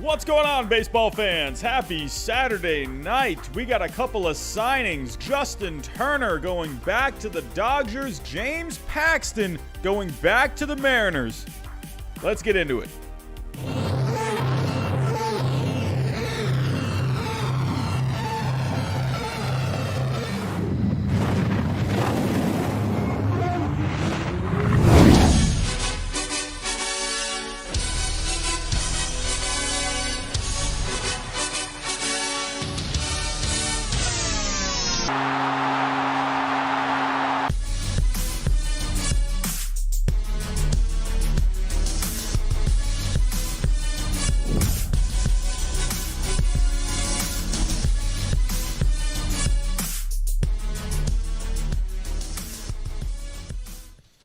What's going on, baseball fans? Happy Saturday night. We got a couple of signings. Justin Turner going back to the Dodgers. James Paxton going back to the Mariners. Let's get into it.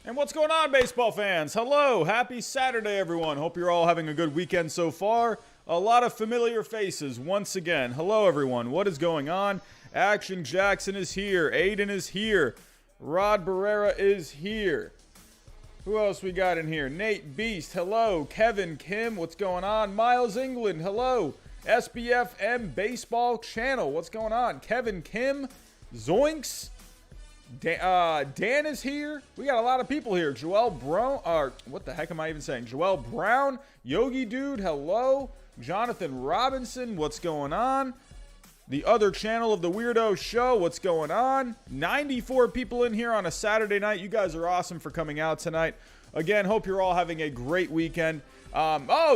And what's going on, baseball fans? Hello, happy Saturday, everyone. Hope you're all having a good weekend so far. A lot of familiar faces once again. Hello, everyone. What is going on? Action Jackson is here. Aiden is here. Rod Barrera is here. Who else we got in here? Nate Beast, hello. Kevin Kim, what's going on? Miles England, hello. SBFM Baseball Channel, what's going on? Kevin Kim, Zoinks. Dan is here. We got a lot of people here. Joel Brown, what the heck am I even saying? Joel Brown, Yogi Dude, hello. Jonathan Robinson, what's going on? The other channel of the Weirdo Show, what's going on? 94 people in here on a Saturday night. You guys are awesome for coming out tonight. Again, hope you're all having a great weekend.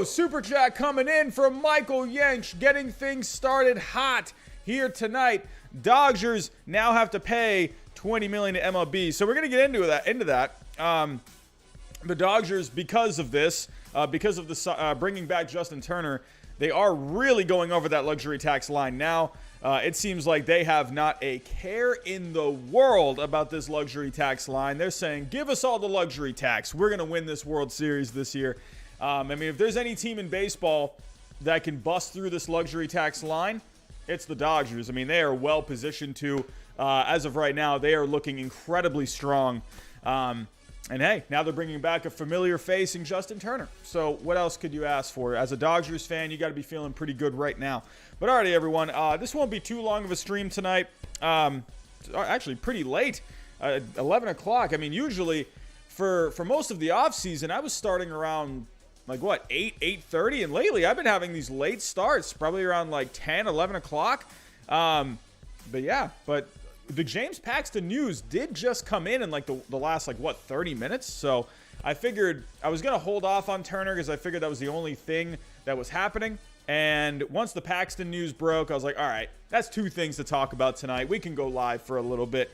Super chat coming in from Michael Yench, getting things started hot here tonight. Dodgers now have to pay $20 million to MLB. So we're going to get into that. The Dodgers, because of this, because of the bringing back Justin Turner, they are really going over that luxury tax line now. It seems like they have not a care in the world about this luxury tax line. They're saying, give us all the luxury tax. We're going to win this World Series this year. If there's any team in baseball that can bust through this luxury tax line, it's the Dodgers. They are well positioned to. As of right now, they are looking incredibly strong. And hey, now they're bringing back a familiar face in Justin Turner. So what else could you ask for? As a Dodgers fan, you got to be feeling pretty good right now. But alrighty, everyone, this won't be too long of a stream tonight. Actually, pretty late, 11 o'clock. Usually for most of the offseason, I was starting around 8:30, and lately I've been having these late starts, probably around 10, 11 o'clock. But the James Paxton news did just come in the last 30 minutes. So I figured I was going to hold off on Turner because I figured that was the only thing that was happening. And once the Paxton news broke, I was like, all right, that's two things to talk about tonight. We can go live for a little bit.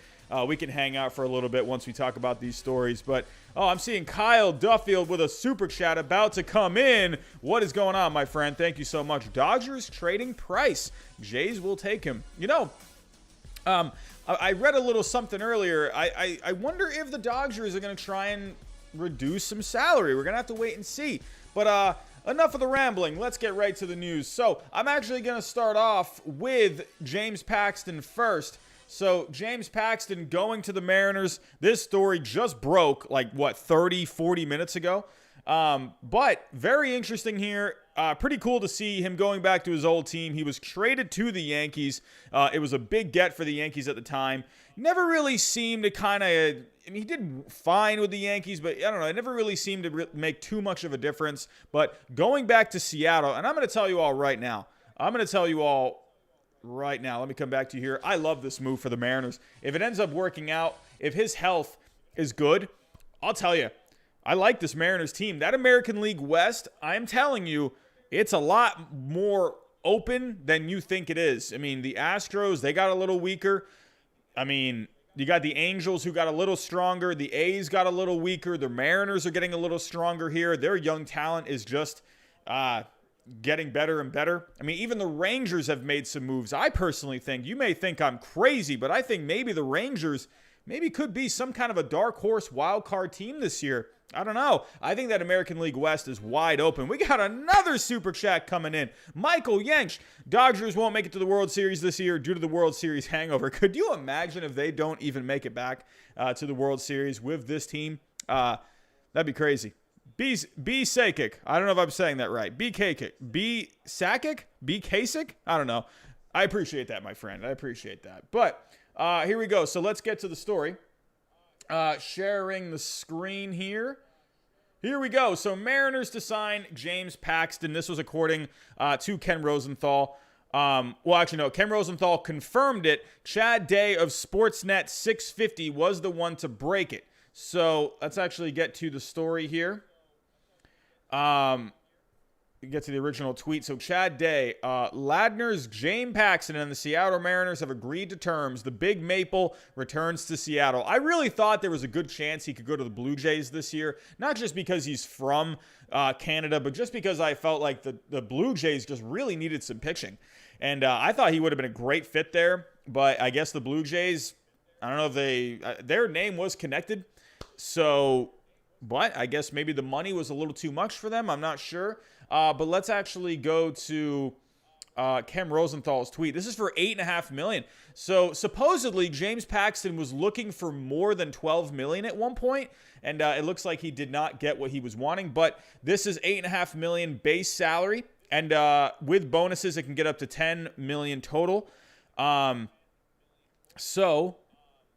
We can hang out for a little bit once we talk about these stories. But, I'm seeing Kyle Duffield with a super chat about to come in. What is going on, my friend? Thank you so much. Dodgers trading Price. Jays will take him. I read a little something earlier. I wonder if the Dodgers are going to try and reduce some salary. We're going to have to wait and see. But enough of the rambling. Let's get right to the news. So I'm actually going to start off with James Paxton first. So James Paxton going to the Mariners. This story just broke 30, 40 minutes ago. But very interesting here. Pretty cool to see him going back to his old team. He was traded to the Yankees. It was a big get for the Yankees at the time. Never really seemed to he did fine with the Yankees, but I don't know. It never really seemed to make too much of a difference. But going back to Seattle, and I'm going to tell you all right now. Let me come back to you here. I love this move for the Mariners. If it ends up working out, if his health is good, I'll tell you, I like this Mariners team. That American League West, I'm telling you, it's a lot more open than you think it is. The Astros, they got a little weaker. You got the Angels who got a little stronger. The A's got a little weaker. The Mariners are getting a little stronger here. Their young talent is just getting better and better. Even the Rangers have made some moves. I personally think, you may think I'm crazy, but I think maybe the Rangers could be some kind of a dark horse wild card team this year. I don't know. I think that American League West is wide open. We got another super chat coming in. Michael Yench. Dodgers won't make it to the World Series this year due to the World Series hangover. Could you imagine if they don't even make it back to the World Series with this team? That'd be crazy. B Sakic. I don't know if I'm saying that right. B Sakic. B Sakic? B Kasich? I don't know. I appreciate that, my friend. I appreciate that. But here we go. So let's get to the story. Sharing the screen here. Here we go. So Mariners to sign James Paxton. This was according to Ken Rosenthal. Well, actually, no. Ken Rosenthal confirmed it. Chad Day of Sportsnet 650 was the one to break it. So let's actually get to the story here. Get to the original tweet. So Chad Day, Ladner's James Paxton and the Seattle Mariners have agreed to terms. The Big Maple returns to Seattle. I really thought there was a good chance he could go to the Blue Jays this year. Not just because he's from Canada, but just because I felt like the Blue Jays just really needed some pitching. And I thought he would have been a great fit there. But I guess the Blue Jays, I don't know if their name was connected. So, but I guess maybe the money was a little too much for them. I'm not sure. But let's actually go to Ken Rosenthal's tweet. This is for $8.5 million. So supposedly James Paxton was looking for more than $12 million at one point, and it looks like he did not get what he was wanting. But this is $8.5 million base salary, and with bonuses, it can get up to $10 million total.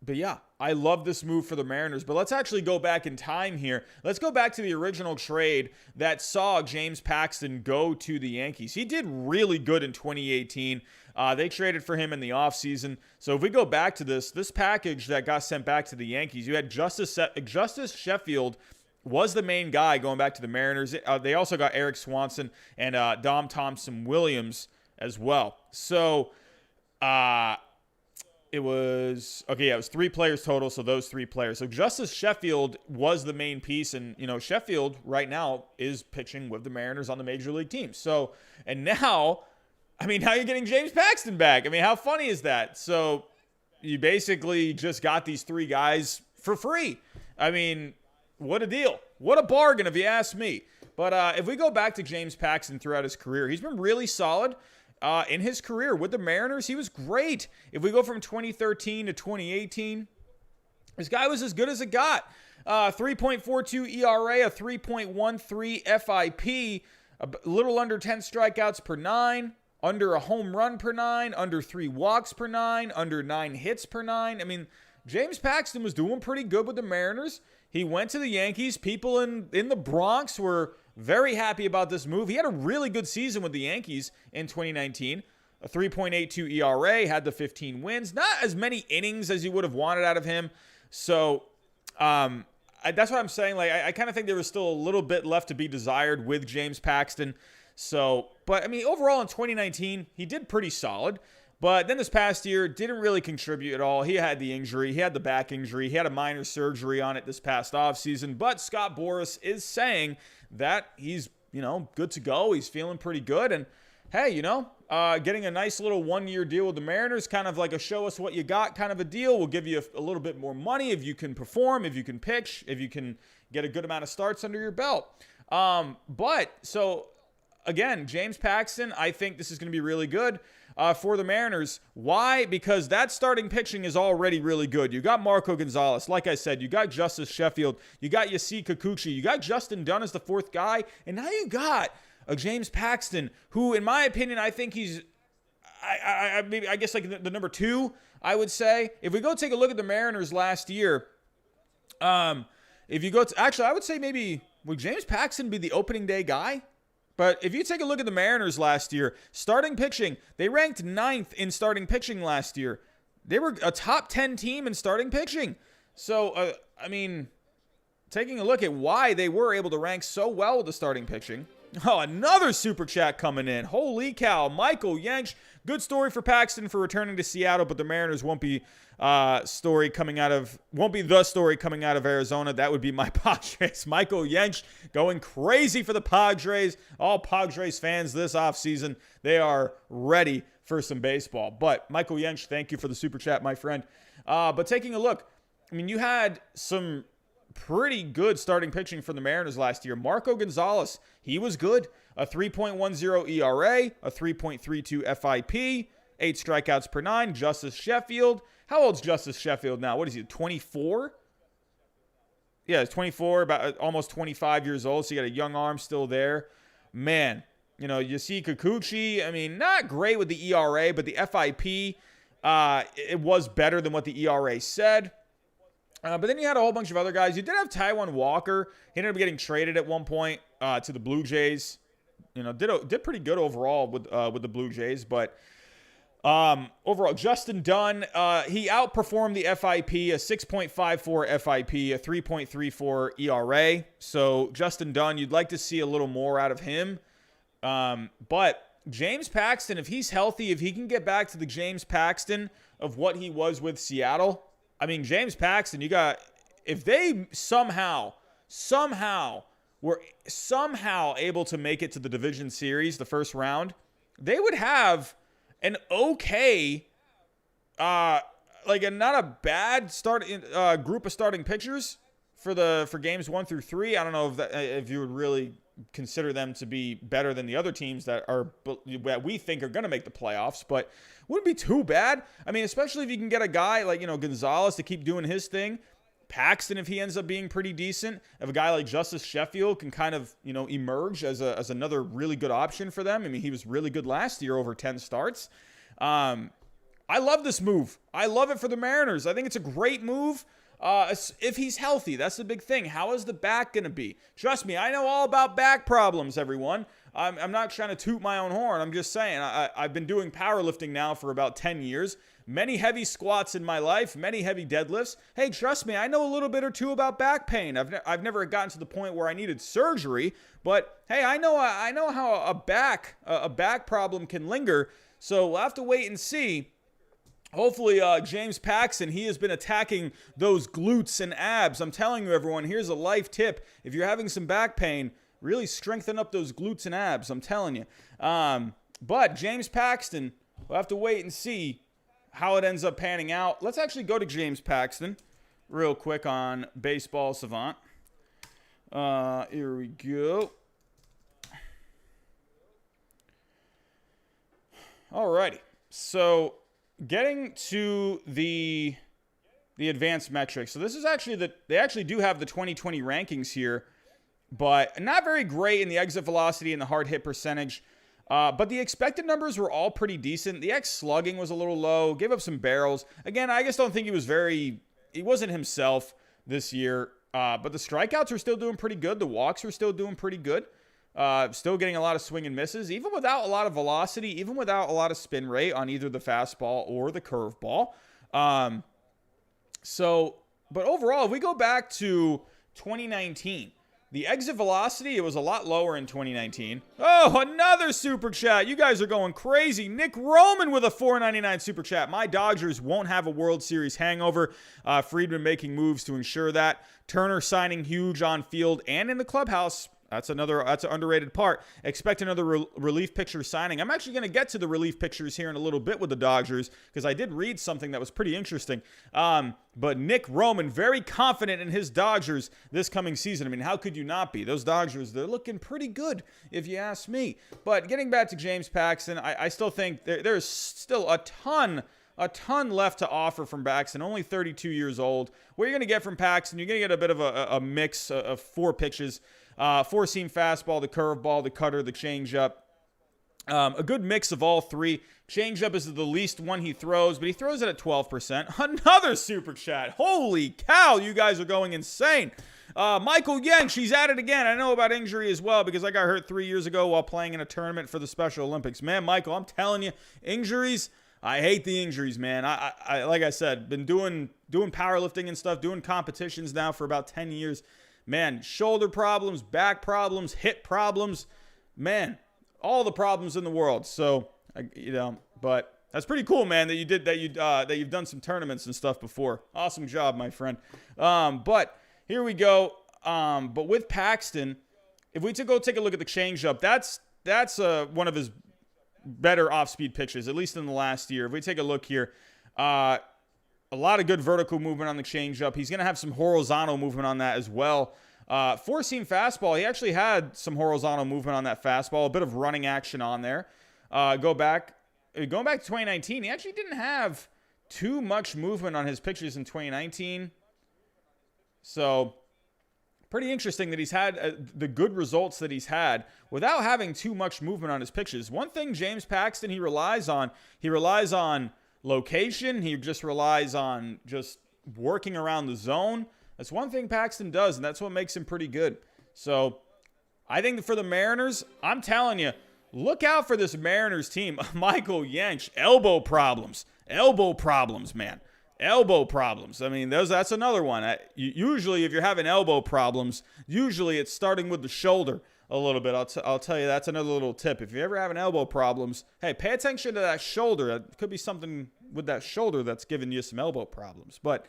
But yeah, I love this move for the Mariners. But let's actually go back in time here. Let's go back to the original trade that saw James Paxton go to the Yankees. He did really good in 2018. They traded for him in the offseason. So if we go back to this package that got sent back to the Yankees, you had Justice Sheffield was the main guy going back to the Mariners. They also got Eric Swanson and Dom Thompson-Williams as well. So, it was 3 players total, so those 3 players. So Justice Sheffield was the main piece, and, Sheffield right now is pitching with the Mariners on the Major League team. So, and now you're getting James Paxton back. How funny is that? So you basically just got these 3 guys for free. What a deal. What a bargain, if you ask me. But if we go back to James Paxton throughout his career, he's been really solid. In his career with the Mariners, he was great. If we go from 2013 to 2018, this guy was as good as it got. 3.42 ERA, a 3.13 FIP, a little under 10 strikeouts per 9, under a home run per 9, under 3 walks per 9, under 9 hits per 9. James Paxton was doing pretty good with the Mariners. He went to the Yankees. People in the Bronx were very happy about this move. He had a really good season with the Yankees in 2019. A 3.82 ERA, had the 15 wins. Not as many innings as you would have wanted out of him. So that's what I'm saying. I kind of think there was still a little bit left to be desired with James Paxton. So, but overall in 2019, he did pretty solid. But then this past year, didn't really contribute at all. He had the injury. He had the back injury. He had a minor surgery on it this past offseason. But Scott Boras is saying that he's, good to go. He's feeling pretty good. And, hey, getting a nice little 1-year deal with the Mariners, kind of like a show us what you got kind of a deal. We'll give you a little bit more money if you can perform, if you can pitch, if you can get a good amount of starts under your belt. So, again, James Paxton, I think this is going to be really good. For the Mariners. Why? Because that starting pitching is already really good. You got Marco Gonzalez. Like I said, you got Justice Sheffield. You got Yassi Kikuchi. You got Justin Dunn as the 4th guy. And now you got a James Paxton, who, in my opinion, I think he's, I guess like the number 2, I would say. If we go take a look at the Mariners last year, if you go to, actually, I would say maybe, would James Paxton be the opening day guy? But if you take a look at the Mariners last year, starting pitching, they ranked 9th in starting pitching last year. They were a top 10 team in starting pitching. So, taking a look at why they were able to rank so well with the starting pitching. Oh, another super chat coming in. Holy cow. Michael Yanch. Good story for Paxton for returning to Seattle, but the Mariners won't be the story coming out of Arizona. That would be my Padres. Michael Yanch going crazy for the Padres. All Padres fans this offseason, they are ready for some baseball. But Michael Yanch, thank you for the super chat, my friend. But taking a look, you had some pretty good starting pitching for the Mariners last year. Marco Gonzalez, he was good. A 3.10 ERA, a 3.32 FIP, 8 strikeouts per 9. Justice Sheffield. How old's Justice Sheffield now? What is he, 24? Yeah, he's 24, about almost 25 years old. So you got a young arm still there. Man, you know, you see Kikuchi. I mean, not great with the ERA, but the FIP, it was better than what the ERA said. But then you had a whole bunch of other guys. You did have Taijuan Walker. He ended up getting traded at one point to the Blue Jays. You know, did pretty good overall with the Blue Jays. But overall, Justin Dunn, he outperformed the FIP, a 6.54 FIP, a 3.34 ERA. So Justin Dunn, you'd like to see a little more out of him. But James Paxton, if he's healthy, if he can get back to the James Paxton of what he was with Seattle, I mean, James Paxton, if they somehow were able to make it to the division series, the first round, they would have an okay, not a bad group of starting pitchers for games 1 through 3. I don't know if you would really consider them to be better than the other teams that we think are going to make the playoffs, but wouldn't be too bad. I mean, especially if you can get a guy like, Gonzalez to keep doing his thing. Paxton, if he ends up being pretty decent, if a guy like Justice Sheffield can kind of, emerge as another really good option for them. I mean, he was really good last year, over 10 starts. I love this move. I love it for the Mariners. I think it's a great move. If he's healthy, that's the big thing. How is the back going to be? Trust me, I know all about back problems, everyone. I'm not trying to toot my own horn. I'm just saying, I've been doing powerlifting now for about 10 years. Many heavy squats in my life, many heavy deadlifts. Hey, trust me, I know a little bit or two about back pain. I've never gotten to the point where I needed surgery, but hey, I know how a back problem can linger. So we'll have to wait and see. Hopefully, James Paxton, he has been attacking those glutes and abs. I'm telling you, everyone, here's a life tip. If you're having some back pain, really strengthen up those glutes and abs. I'm telling you. But James Paxton, we'll have to wait and see how it ends up panning out. Let's actually go to James Paxton real quick on Baseball Savant. Here we go. Alrighty. So getting to the advanced metrics. So this is actually they actually do have the 2020 rankings here, but not very great in the exit velocity and the hard hit percentage. But the expected numbers were all pretty decent. The X slugging was a little low, gave up some barrels. Again, I just don't think he wasn't himself this year. But the strikeouts were still doing pretty good. The walks were still doing pretty good. Still getting a lot of swing and misses, even without a lot of velocity, even without a lot of spin rate on either the fastball or the curveball. But overall, if we go back to 2019, the exit velocity, it was a lot lower in 2019. Oh, another super chat. You guys are going crazy. Nick Roman with a $4.99 super chat. My Dodgers won't have a World Series hangover. Friedman making moves to ensure that. Turner signing huge on field and in the clubhouse. That's an underrated part. Expect another relief pitcher signing. I'm actually going to get to the relief pitchers here in a little bit with the Dodgers because I did read something that was pretty interesting. But Nick Roman, very confident in his Dodgers this coming season. I mean, how could you not be? Those Dodgers, they're looking pretty good if you ask me. But getting back to James Paxton, I still think there's still a ton left to offer from Paxton, only 32 years old. What you're going to get from Paxton, you're going to get a bit of a mix of 4 pitches. 4-seam fastball, the curveball, the cutter, the changeup. A good mix of all 3. Changeup is the least one he throws, but he throws it at 12%. Another super chat. Holy cow, you guys are going insane. Michael Yang, she's at it again. I know about injury as well because I got hurt 3 years ago while playing in a tournament for the Special Olympics. Man, Michael, I'm telling you, injuries, I hate the injuries, man. I like I said, been doing powerlifting and stuff, doing competitions now for about 10 years. Man, shoulder problems, back problems, hip problems, man, all the problems in the world. So, but that's pretty cool, man, that you've done some tournaments and stuff before. Awesome job, my friend. But here we go. But with Paxton, if we go take a look at the changeup, that's one of his better off-speed pitches, at least in the last year. If we take a look here, a lot of good vertical movement on the changeup. He's going to have some horizontal movement on that as well. 4-seam fastball, he actually had some horizontal movement on that fastball, a bit of running action on there. Going back to 2019, he actually didn't have too much movement on his pitches in 2019. So pretty interesting that he's had the good results that he's had without having too much movement on his pitches. One thing James Paxton, he relies on location. He just relies on just working around the zone. That's one thing Paxton does, and that's what makes him pretty good. So I think for the Mariners, I'm telling you, look out for this Mariners team. Michael Yench, elbow problems, man. Elbow problems. I mean, that's another one. Usually, if you're having elbow problems, usually it's starting with the shoulder a little bit. I'll tell you, that's another little tip. If you're ever having elbow problems, hey, pay attention to that shoulder. It could be something with that shoulder that's giving you some elbow problems. But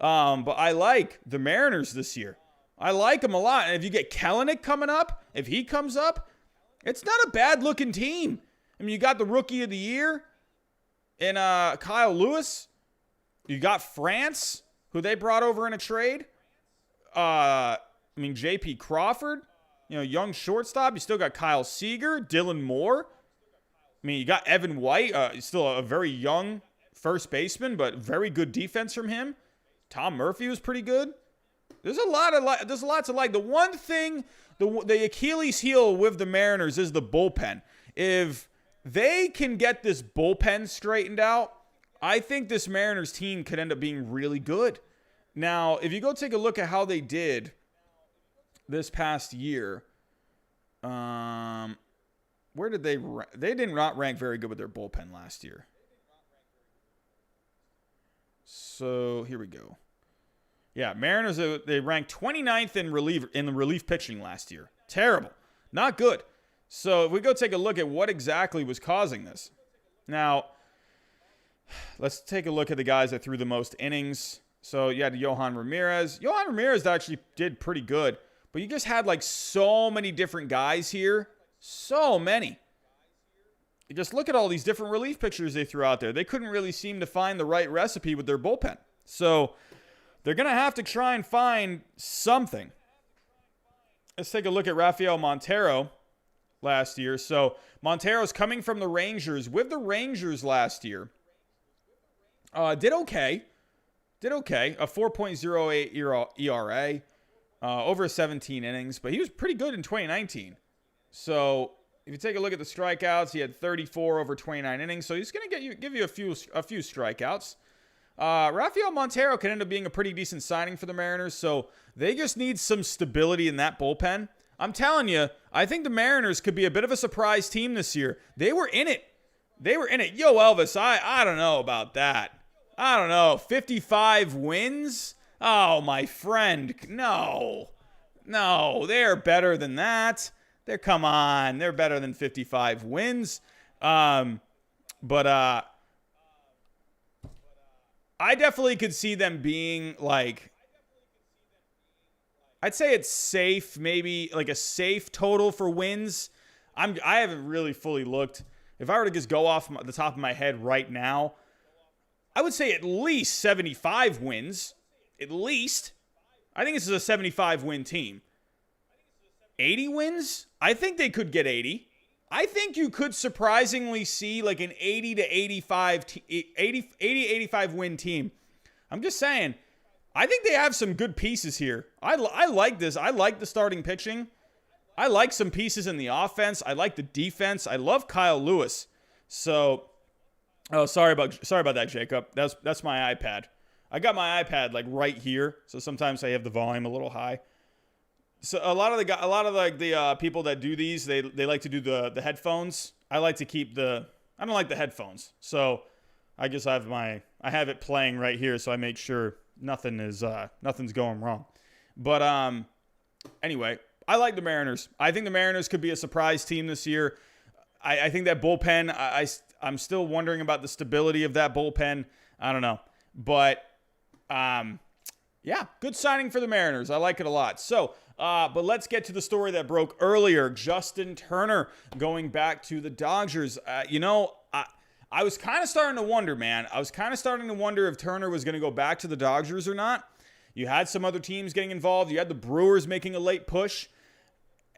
I like the Mariners this year. I like them a lot. And if you get Kelenic coming up, if he comes up, it's not a bad-looking team. I mean, you got the Rookie of the Year in Kyle Lewis. You got France, who they brought over in a trade. J.P. Crawford, young shortstop. You still got Kyle Seager, Dylan Moore. I mean, you got Evan White, still a very young first baseman, but very good defense from him. Tom Murphy was pretty good. There's a lot to like. The one thing, the Achilles heel with the Mariners is the bullpen. If they can get this bullpen straightened out, I think this Mariners team could end up being really good. Now, if you go take a look at how they did this past year, where did they rank? They did not rank very good with their bullpen last year. So here we go. Yeah, Mariners, they ranked 29th in the relief pitching last year. Terrible. Not good. So if we go take a look at what exactly was causing this. Now, let's take a look at the guys that threw the most innings. So you had Yohan Ramirez. Yohan Ramirez actually did pretty good. But you just had like so many different guys here. So many. You just look at all these different relief pitchers they threw out there. They couldn't really seem to find the right recipe with their bullpen. So they're going to have to try and find something. Let's take a look at Rafael Montero last year. So Montero's coming from the Rangers. With the Rangers last year, did okay. A 4.08 ERA, over 17 innings. But he was pretty good in 2019. So if you take a look at the strikeouts, he had 34 over 29 innings. So he's going to give you a few strikeouts. Rafael Montero can end up being a pretty decent signing for the Mariners, so they just need some stability in that bullpen. I'm telling you, I think the Mariners could be a bit of a surprise team this year. They were in it. Yo, Elvis, I don't know about that. I don't know. 55 wins? Oh, my friend. No, they're better than that. Come on. They're better than 55 wins. I definitely could see them being like, I'd say it's safe, maybe like a safe total for wins. I haven't really fully looked. If I were to just go off the top of my head right now, I would say at least 75 wins. At least. I think this is a 75 win team. 80 wins? I think they could get 80. I think you could surprisingly see like an 80 to 85 win team. I'm just saying, I think they have some good pieces here. I like this. I like the starting pitching. I like some pieces in the offense. I like the defense. I love Kyle Lewis. So, sorry about that, Jacob. That's my iPad. I got my iPad like right here, so sometimes I have the volume a little high. So a lot of the people that do these, they like to do the headphones. I like to keep I don't like the headphones. So I guess I have it playing right here, so I make sure nothing's going wrong. But anyway, I like the Mariners. I think the Mariners could be a surprise team this year. I think that bullpen, I'm still wondering about the stability of that bullpen. I don't know. But yeah, good signing for the Mariners. I like it a lot. So, but let's get to the story that broke earlier. Justin Turner going back to the Dodgers. I was kind of starting to wonder, man. I was kind of starting to wonder if Turner was going to go back to the Dodgers or not. You had some other teams getting involved. You had the Brewers making a late push.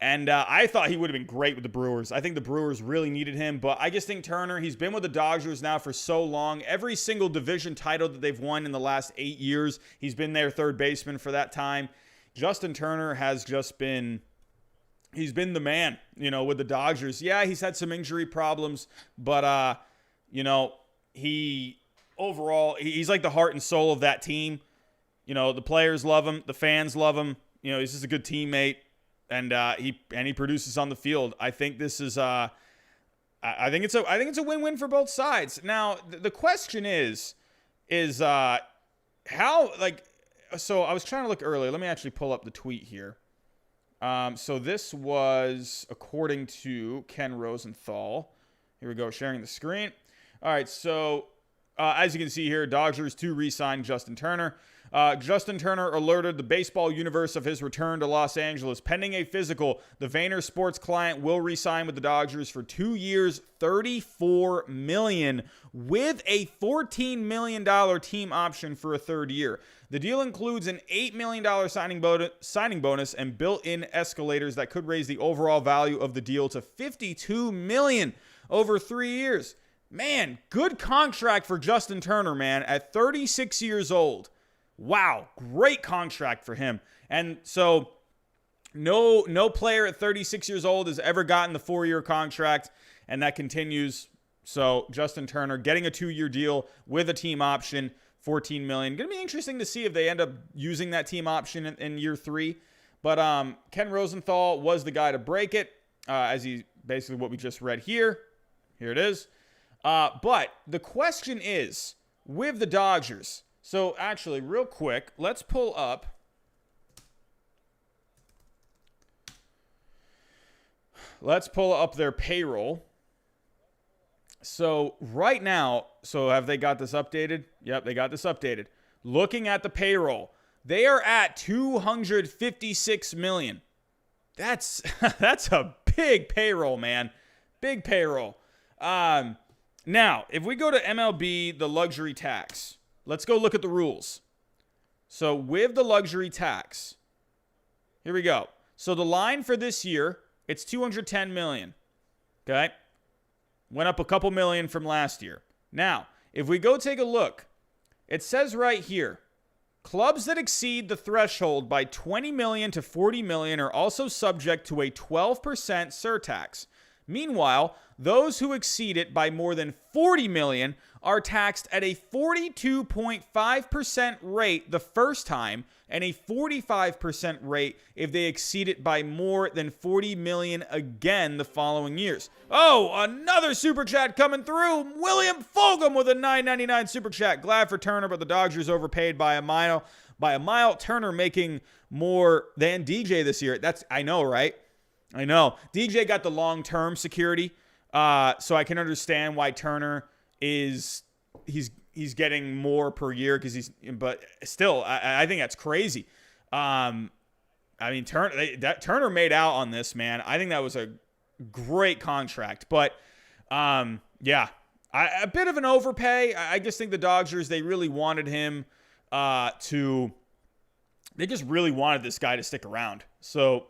And I thought he would have been great with the Brewers. I think the Brewers really needed him. But I just think Turner, he's been with the Dodgers now for so long. Every single division title that they've won in the last 8 years, he's been their third baseman for that time. Justin Turner has just been, he's been the man, with the Dodgers. Yeah, he's had some injury problems, but, he's like the heart and soul of that team. The players love him. The fans love him. He's just a good teammate, and he produces on the field. I think this is I think it's a win-win for both sides. Now, the question is how, so I was trying to look earlier. Let me actually pull up the tweet here. So this was according to Ken Rosenthal. Here we go, sharing the screen. All right, so as you can see here, Dodgers to re-sign Justin Turner. Justin Turner alerted the baseball universe of his return to Los Angeles. Pending a physical, the Vayner Sports client will re-sign with the Dodgers for 2 years, $34 million, with a $14 million team option for a third year. The deal includes an $8 million signing bonus and built-in escalators that could raise the overall value of the deal to $52 million over 3 years. Man, good contract for Justin Turner, man, at 36 years old. Wow, great contract for him. And so no player at 36 years old has ever gotten the 4-year contract, and that continues. So Justin Turner getting a 2-year deal with a team option, $14 million. Going to be interesting to see if they end up using that team option in year 3. But Ken Rosenthal was the guy to break it, as he basically what we just read here. Here it is. But the question is, with the Dodgers, so actually real quick, let's pull up their payroll. So right now, so have they got this updated? Yep, they got this updated. Looking at the payroll, they are at $256 million. That's a big payroll, man. Big payroll. Now, if we go to MLB, the luxury tax, let's go look at the rules. So with the luxury tax, here we go. So the line for this year, it's $210 million. Okay? Went up a couple million from last year. Now, if we go take a look, it says right here, clubs that exceed the threshold by $20 million to $40 million are also subject to a 12% surtax. Meanwhile, those who exceed it by more than $40 million are taxed at a 42.5% rate the first time and a 45% rate if they exceed it by more than $40 million again the following years. Oh, another super chat coming through. William Fulgham with a $9.99 super chat. Glad for Turner, but the Dodgers overpaid by a mile. Turner making more than DJ this year. I know, right? I know. DJ got the long-term security, so I can understand why Turner he's getting more per year but still, I think that's crazy. Turner made out on this, man. I think that was a great contract, but a bit of an overpay. I just think the Dodgers, they really wanted him they just really wanted this guy to stick around. So.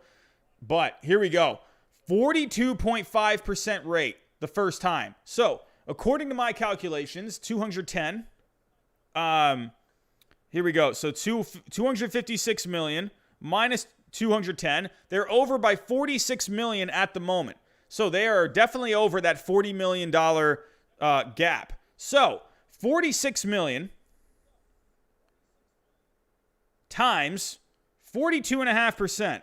But here we go. 42.5% rate the first time. So, according to my calculations, 210. Here we go. So, 256 million minus 210. They're over by 46 million at the moment. So, they are definitely over that $40 million gap. So, 46 million times 42.5%.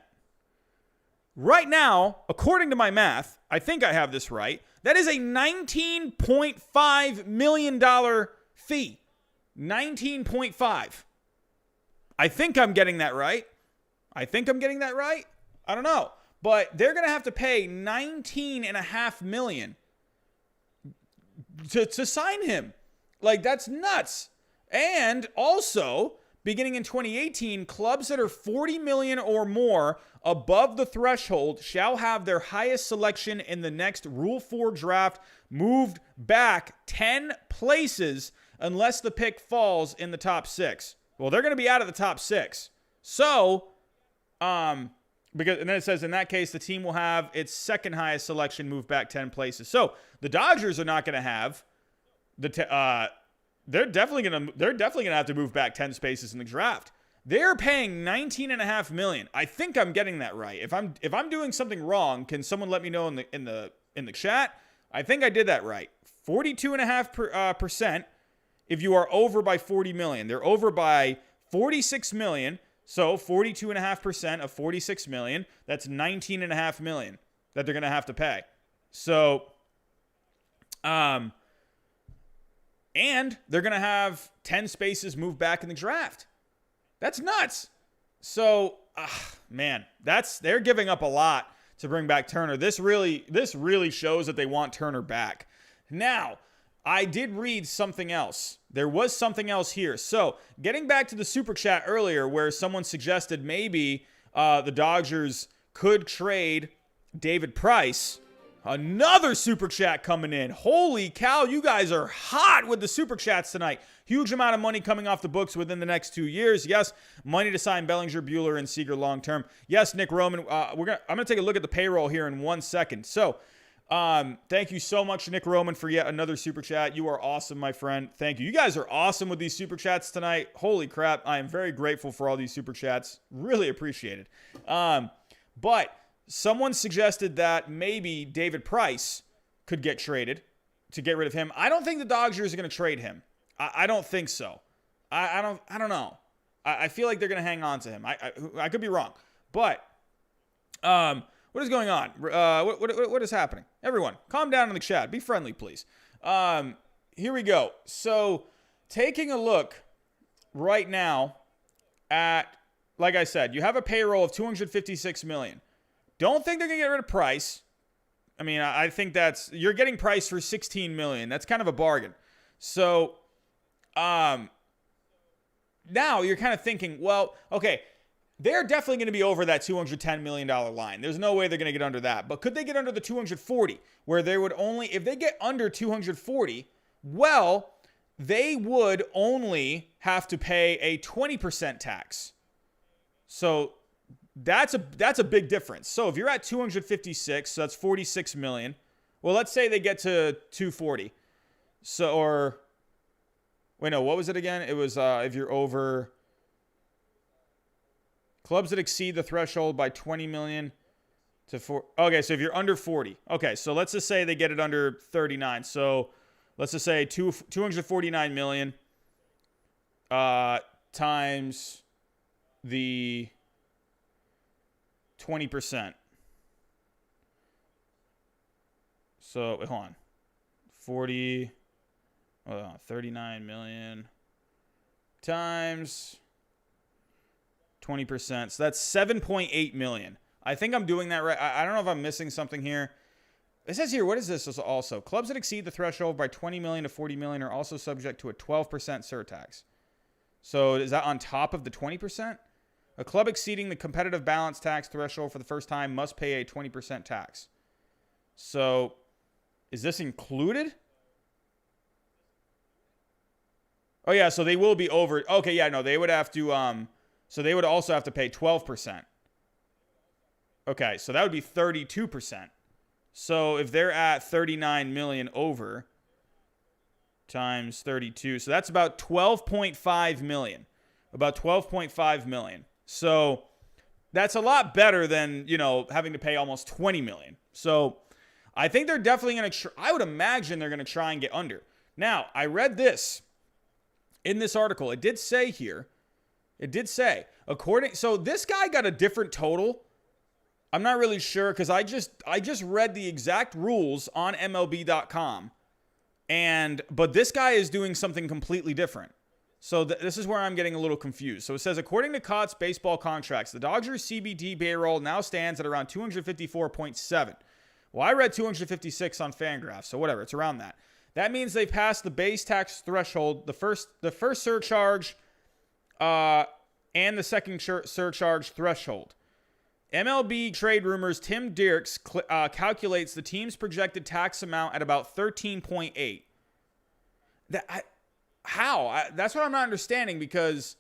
Right now, according to my math, I think I have this right, that is a $19.5 million fee. 19.5. I think I'm getting that right. I don't know. But they're going to have to pay $19.5 million to sign him. That's nuts. And also, beginning in 2018, clubs that are $40 million or more above the threshold shall have their highest selection in the next Rule 4 draft moved back 10 places unless the pick falls in the top 6. Well, they're going to be out of the top 6. So, and then it says in that case, the team will have its second highest selection moved back 10 places. So the Dodgers are not going to have they're definitely going to have to move back 10 spaces in the draft. They're paying $19.5 million. I think I'm getting that right. If I'm doing something wrong, can someone let me know in the chat? I think I did that right. 42.5% if you are over by 40 million. They're over by 46 million. So 42.5% of 46 million, that's 19.5 million that they're going to have to pay. So, and they're going to have 10 spaces moved back in the draft. That's nuts. So, man, they're giving up a lot to bring back Turner. This really shows that they want Turner back. Now, I did read something else. There was something else here. So, getting back to the super chat earlier where someone suggested maybe the Dodgers could trade David Price. Another super chat coming in. Holy cow, you guys are hot with the super chats tonight. Huge amount of money coming off the books within the next 2 years. Yes, money to sign Bellinger, Buehler, and Seager long term. Yes, Nick Roman. I'm gonna take a look at the payroll here in 1 second. So, thank you so much, Nick Roman, for yet another super chat. You are awesome, my friend. Thank you. You guys are awesome with these super chats tonight. Holy crap, I am very grateful for all these super chats. Really appreciate it. But someone suggested that maybe David Price could get traded to get rid of him. I don't think the Dodgers are going to trade him. I don't think so. I don't know. I feel like they're going to hang on to him. I could be wrong. But what is going on? What is happening? Everyone, calm down in the chat. Be friendly, please. Here we go. So taking a look right now at, like I said, you have a payroll of $256 million. Don't think they're going to get rid of Price. I mean, I think you're getting Price for $16 million. That's kind of a bargain. So, now you're kind of thinking, well, okay, they're definitely going to be over that $210 million line. There's no way they're going to get under that. But could they get under the 240, where they would only, if they get under 240, well, they would only have to pay a 20% tax. So that's a big difference. So if you're at 256, so that's 46 million. Well, let's say they get to 240. So, or wait, no, what was it again? It was if you're over clubs that exceed the threshold by 20 million to 4. Okay, so if you're under 40. Okay, so let's just say they get it under 39. So let's just say 249 million times the 20%. So, hold on. 39 million times 20%. So that's 7.8 million. I think I'm doing that right. I don't know if I'm missing something here. It says here, what is this also? Clubs that exceed the threshold by 20 million to 40 million are also subject to a 12% surtax. So is that on top of the 20%? A club exceeding the competitive balance tax threshold for the first time must pay a 20% tax. So, is this included? Oh, yeah, so they will be over. Okay, yeah, no, they would have to, so they would also have to pay 12%. Okay, so that would be 32%. So, if they're at 39 million over times 32, so that's about 12.5 million. About 12.5 million. So that's a lot better than, having to pay almost 20 million. So I think they're definitely going to, I would imagine they're going to try and get under. Now, I read this in this article. It did say here, so this guy got a different total. I'm not really sure because I just read the exact rules on MLB.com. But this guy is doing something completely different. So this is where I'm getting a little confused. So it says, according to Cott's baseball contracts, the Dodgers CBD payroll now stands at around 254.7. Well, I read 256 on Fangraphs, so whatever, it's around that. That means they passed the base tax threshold, the first surcharge, and the second surcharge threshold. MLB Trade Rumors' Tim Dierks calculates the team's projected tax amount at about 13.8. How? That's what I'm not understanding because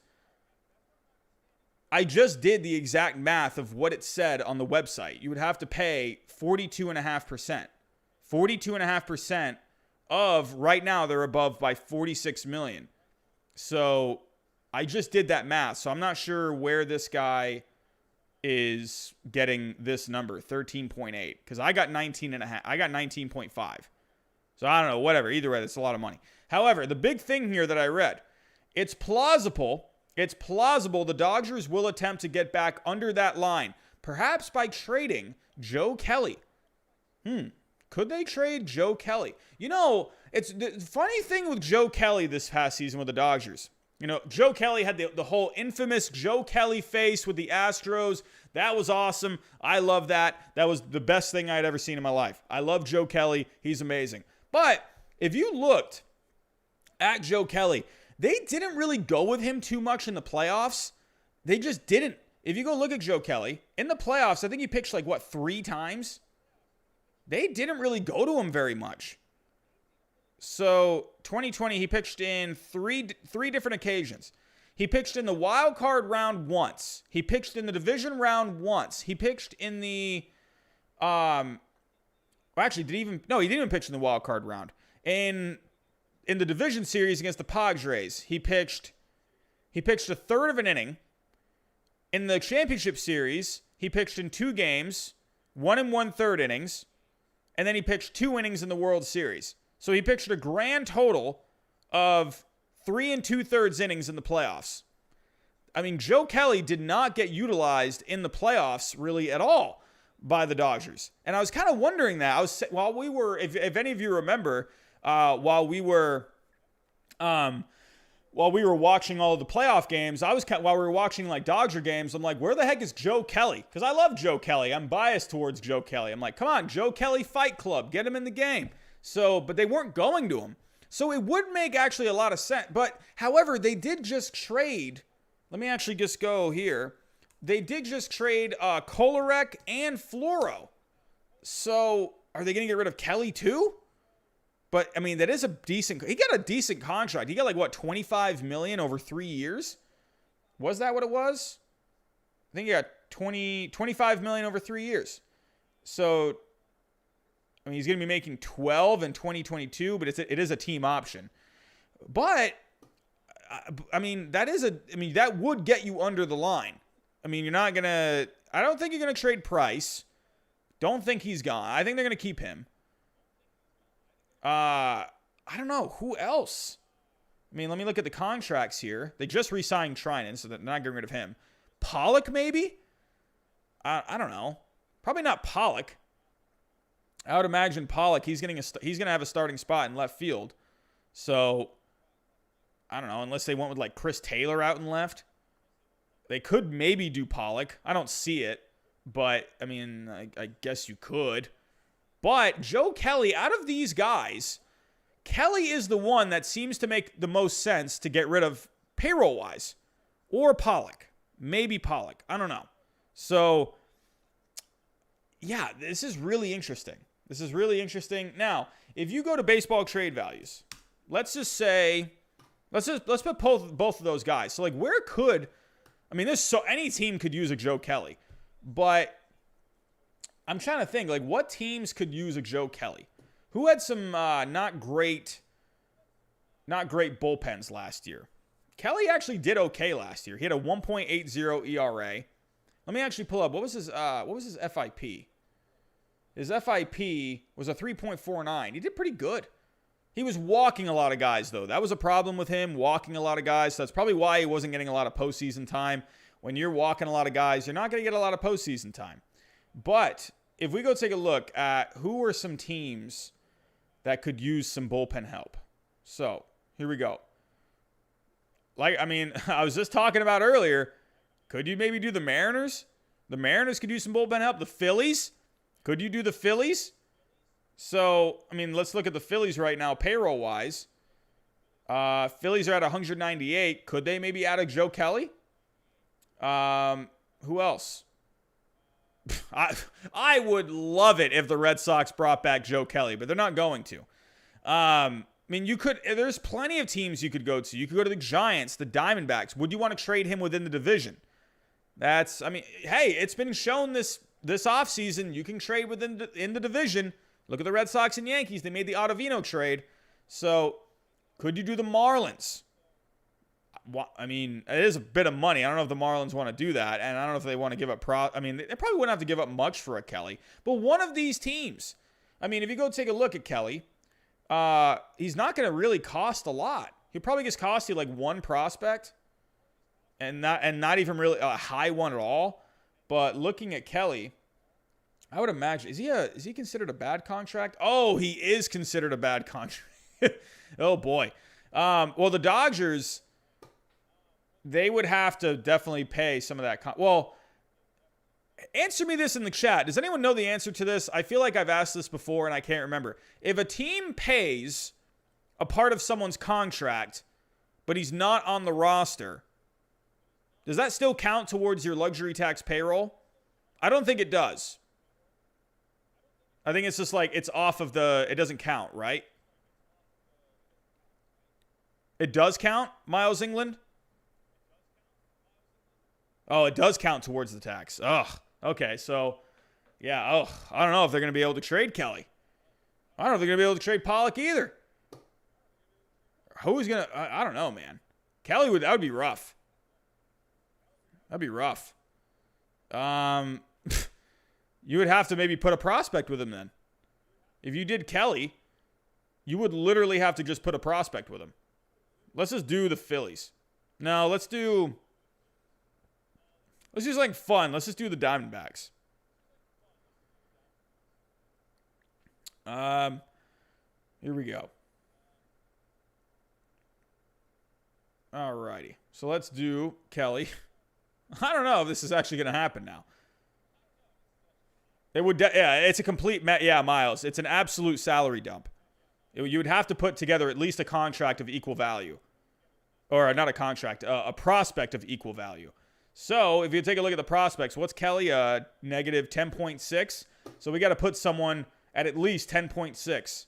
I just did the exact math of what it said on the website. You would have to pay 42.5%. 42.5% of, right now, they're above by 46 million. So I just did that math, so I'm not sure where this guy is getting this number, 13.8, because I got 19.5. I got 19.5. So I don't know, whatever. Either way, that's a lot of money. However, the big thing here that I read, it's plausible the Dodgers will attempt to get back under that line, perhaps by trading Joe Kelly. Could they trade Joe Kelly? You know, it's the funny thing with Joe Kelly this past season with the Dodgers. You know, Joe Kelly had the whole infamous Joe Kelly face with the Astros. That was awesome. I love that. That was the best thing I'd ever seen in my life. I love Joe Kelly. He's amazing. But if you looked at Joe Kelly, they didn't really go with him too much in the playoffs. They just didn't. If you go look at Joe Kelly, in the playoffs, I think he pitched 3 times? They didn't really go to him very much. So 2020, he pitched in three different occasions. He pitched in the wild card round once. He pitched in the division round once. He pitched in the, he didn't even pitch in the wild card round. In the division series against the Padres, he pitched a third of an inning. In the championship series, he pitched in 2 games, 1 1/3 innings, and then he pitched 2 innings in the World Series. So he pitched a grand total of 3 2/3 innings in the playoffs. I mean, Joe Kelly did not get utilized in the playoffs really at all by the Dodgers. And I was kind of wondering that. If any of you remember, while we were watching all of the playoff games, while we were watching Dodger games, I'm like, where the heck is Joe Kelly? Because I love Joe Kelly. I'm biased towards Joe Kelly. I'm like, come on, Joe Kelly Fight Club, get him in the game. So, but they weren't going to him. So it would make actually a lot of sense. But, however, they did just trade. Let me actually just go here. They did just trade Kolarek and Floro. So, are they going to get rid of Kelly too? But, I mean, that is he got a decent contract. He got $25 million over 3 years? Was that what it was? I think he got $25 million over 3 years. So, I mean, he's going to be making 12 in 2022, but it is a team option. But, I mean, that would get you under the line. I mean, I don't think you're going to trade Price. Don't think he's gone. I think they're going to keep him. I don't know. Who else? I mean, let me look at the contracts here. They just re-signed Trinan, so they're not getting rid of him. Pollock, maybe? I don't know. Probably not Pollock. I would imagine Pollock, he's going to have a starting spot in left field. So, I don't know, unless they went with Chris Taylor out in left. They could maybe do Pollock. I don't see it, but, I mean, I guess you could. But Joe Kelly, out of these guys, Kelly is the one that seems to make the most sense to get rid of payroll-wise. Or Pollock. Maybe Pollock. I don't know. So, yeah, this is really interesting. Now, if you go to baseball trade values, let's put both of those guys. So, where could, I mean, any team could use a Joe Kelly, but I'm trying to think, what teams could use a Joe Kelly? Who had some not great bullpens last year? Kelly actually did okay last year. He had a 1.80 ERA. Let me actually pull up. What was his FIP? His FIP was a 3.49. He did pretty good. He was walking a lot of guys, though. That was a problem with him, walking a lot of guys. So that's probably why he wasn't getting a lot of postseason time. When you're walking a lot of guys, you're not going to get a lot of postseason time. But if we go take a look at who are some teams that could use some bullpen help. So here we go. I was just talking about earlier. Could you maybe do the Mariners? The Mariners could use some bullpen help. The Phillies? Could you do the Phillies? So, let's look at the Phillies right now, payroll-wise. Phillies are at 198. Could they maybe add a Joe Kelly? Who else? I would love it if the Red Sox brought back Joe Kelly, but they're not going to. You could. There's plenty of teams you could go to. You could go to the Giants, the Diamondbacks. Would you want to trade him within the division? Hey, it's been shown this offseason. You can trade in the division. Look at the Red Sox and Yankees. They made the Ottavino trade. So, could you do the Marlins? I mean, it is a bit of money. I don't know if the Marlins want to do that, and I don't know if they want to give up I mean, they probably wouldn't have to give up much for a Kelly. But one of these teams, I mean, if you go take a look at Kelly, he's not going to really cost a lot. He probably just cost you like one prospect, and not even really a high one at all. But looking at Kelly, I would imagine, is he considered a bad contract? Oh, he is considered a bad contract. Oh boy. Well, the Dodgers, they would have to definitely pay some of that. Well, answer me this in the chat. Does anyone know the answer to this? I feel like I've asked this before and I can't remember. If a team pays a part of someone's contract, but he's not on the roster, does that still count towards your luxury tax payroll? I don't think it does. I think it's just like it's off of it doesn't count, right? It does count, Miles England? Oh, it does count towards the tax. Ugh. Okay, so, yeah, I don't know if they're going to be able to trade Kelly. I don't know if they're going to be able to trade Pollock either. Who's going to, I don't know, man. Kelly that would be rough. That'd be rough. You would have to maybe put a prospect with him then. If you did Kelly, you would literally have to just put a prospect with him. Let's just do the Phillies. No, let's do something fun. Let's just do the Diamondbacks. Here we go. Alrighty. So let's do Kelly. I don't know if this is actually going to happen now. It would, it's a complete, Miles. It's an absolute salary dump. You would have to put together at least a contract of equal value. Or not a contract, a prospect of equal value. So if you take a look at the prospects, what's Kelly? Negative 10.6. So we got to put someone at least 10.6.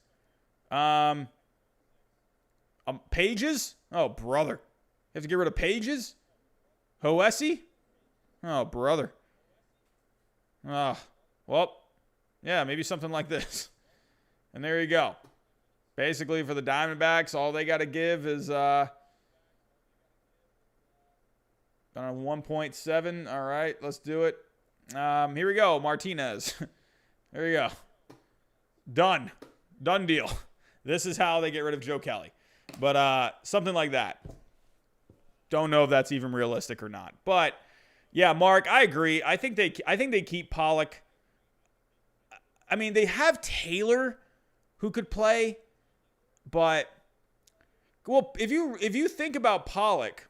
Pages? Oh, brother. You have to get rid of Pages? Hoesi? Oh, brother. Well, yeah, maybe something like this. And there you go. Basically, for the Diamondbacks, all they got to give is 1.7. All right, let's do it. Here we go, Martinez. There you go. Done deal. This is how they get rid of Joe Kelly. But something like that. Don't know if that's even realistic or not. But yeah, Mark, I agree. I think they keep Pollock. I mean, they have Taylor who could play, but well, if you think about Pollock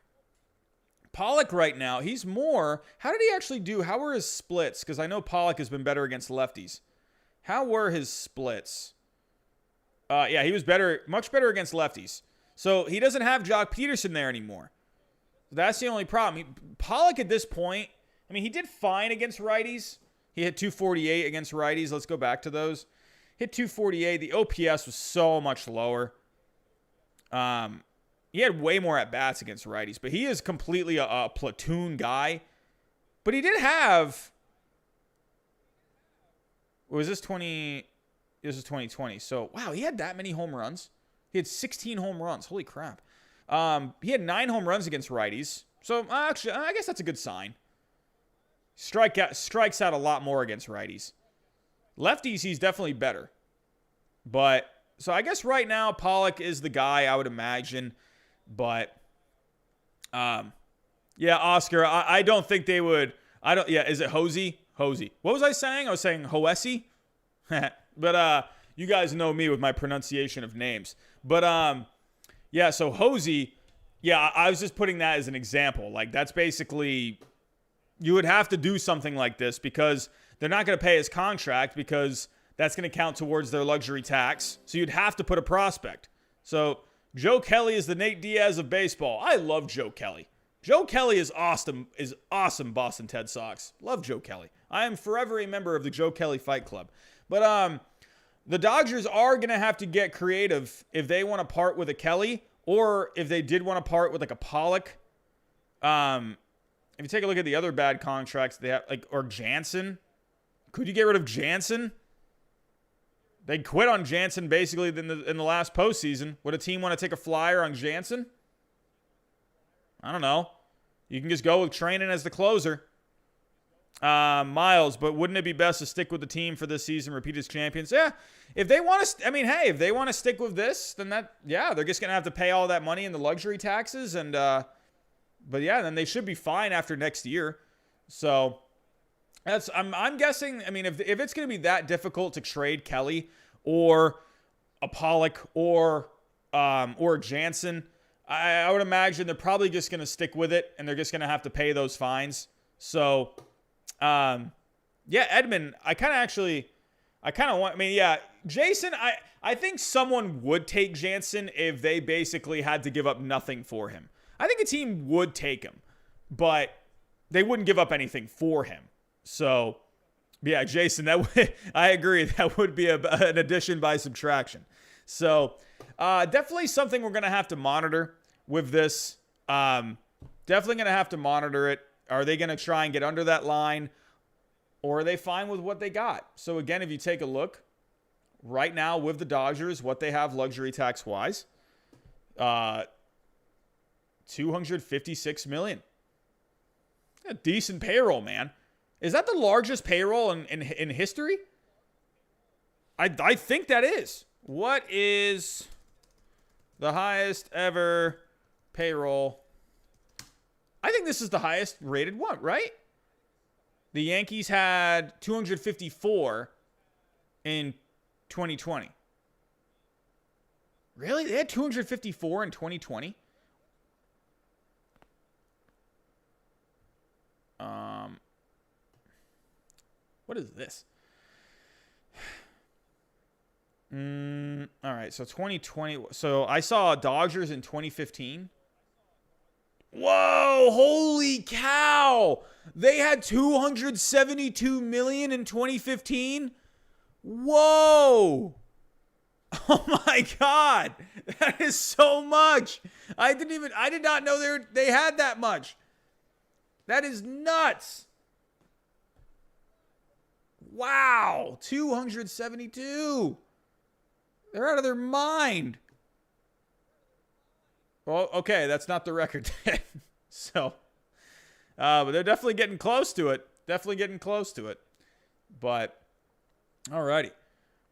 right now, he's more. How did he actually do? How were his splits? Because I know Pollock has been better against lefties. How were his splits? Yeah, he was much better against lefties. So he doesn't have Jock Peterson there anymore. That's the only problem. Pollock at this point, I mean, he did fine against righties. He hit 248 against righties. Let's go back to those. Hit 248. The OPS was so much lower. He had way more at-bats against righties, but he is completely a platoon guy. But he did have... Was this 20... This is 2020. So, wow, he had that many home runs. He had 16 home runs. Holy crap. He had 9 home runs against righties. So, actually, I guess that's a good sign. Strikes out a lot more against righties. Lefties, he's definitely better. But, so I guess right now, Pollock is the guy, I would imagine. But, yeah, Oscar, I don't think they would. Is it Hosey? Hosey. What was I saying? I was saying Hoesi. But, you guys know me with my pronunciation of names. But, yeah, so Hosey, yeah, I was just putting that as an example. Like, that's basically, you would have to do something like this because they're not going to pay his contract because that's going to count towards their luxury tax. So you'd have to put a prospect. So Joe Kelly is the Nate Diaz of baseball. I love Joe Kelly. Joe Kelly is awesome, Boston Ted Sox. Love Joe Kelly. I am forever a member of the Joe Kelly Fight Club. But the Dodgers are going to have to get creative if they want to part with a Kelly or if they did want to part with like a Pollock. If you take a look at the other bad contracts they have, or Jansen. Could you get rid of Jansen? They quit on Jansen basically in the last postseason. Would a team want to take a flyer on Jansen? I don't know. You can just go with training as the closer. Miles, but wouldn't it be best to stick with the team for this season, repeat as champions? Yeah. If they want to, if they want to stick with this, then they're just going to have to pay all that money in the luxury taxes. And, but yeah, then they should be fine after next year. So I'm guessing, if it's going to be that difficult to trade Kelly or a Pollock or Jansen, I would imagine they're probably just going to stick with it and they're just going to have to pay those fines. So, Edmund, Jason, I think someone would take Jansen if they basically had to give up nothing for him. I think a team would take him, but they wouldn't give up anything for him. So, yeah, Jason, I agree. That would be an addition by subtraction. So, definitely something we're going to have to monitor with this. Definitely going to have to monitor it. Are they going to try and get under that line, or are they fine with what they got? So, again, if you take a look right now with the Dodgers, what they have luxury tax-wise, $256 million. A decent payroll, man. Is that the largest payroll in history? I think that is. What is the highest ever payroll? I think this is the highest rated one, right? The Yankees had 254 in 2020. Really? They had 254 in 2020? What is this? All right, so 2020. So I saw Dodgers in 2015. Whoa, holy cow. They had 272 million in 2015. Whoa. Oh my God. That is so much. I did not know they had that much. That is nuts. Wow, 272. They're out of their mind. Well, okay, that's not the record then. So, but they're definitely getting close to it. But, alrighty.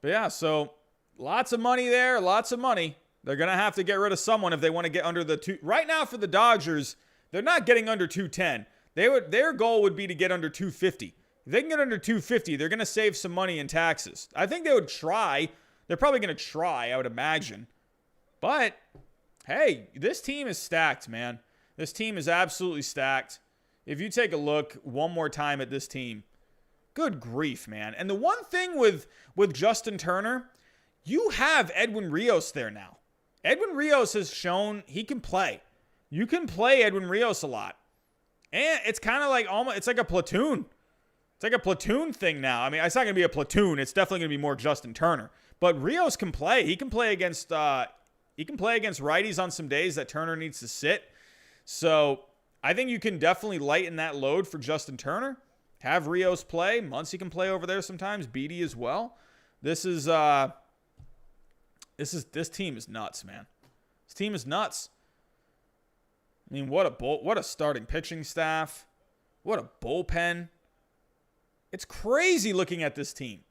But yeah, so lots of money there, lots of money. They're going to have to get rid of someone if they want to get under the two. Right now for the Dodgers, they're not getting under 210. Their goal would be to get under 250. If they can get under 250, they're going to save some money in taxes. I think they would try. They're probably going to try, I would imagine. But, hey, this team is stacked, man. This team is absolutely stacked. If you take a look one more time at this team, good grief, man. And the one thing with Justin Turner, you have Edwin Rios there now. Edwin Rios has shown he can play. You can play Edwin Rios a lot. And it's kind of like it's like a platoon. It's like a platoon thing now. It's not going to be a platoon. It's definitely going to be more Justin Turner. But Rios can play. He can play against righties on some days that Turner needs to sit. So I think you can definitely lighten that load for Justin Turner. Have Rios play. Muncy can play over there sometimes. Beatty as well. This team is nuts, man. This team is nuts. What a starting pitching staff. What a bullpen. It's crazy looking at this team.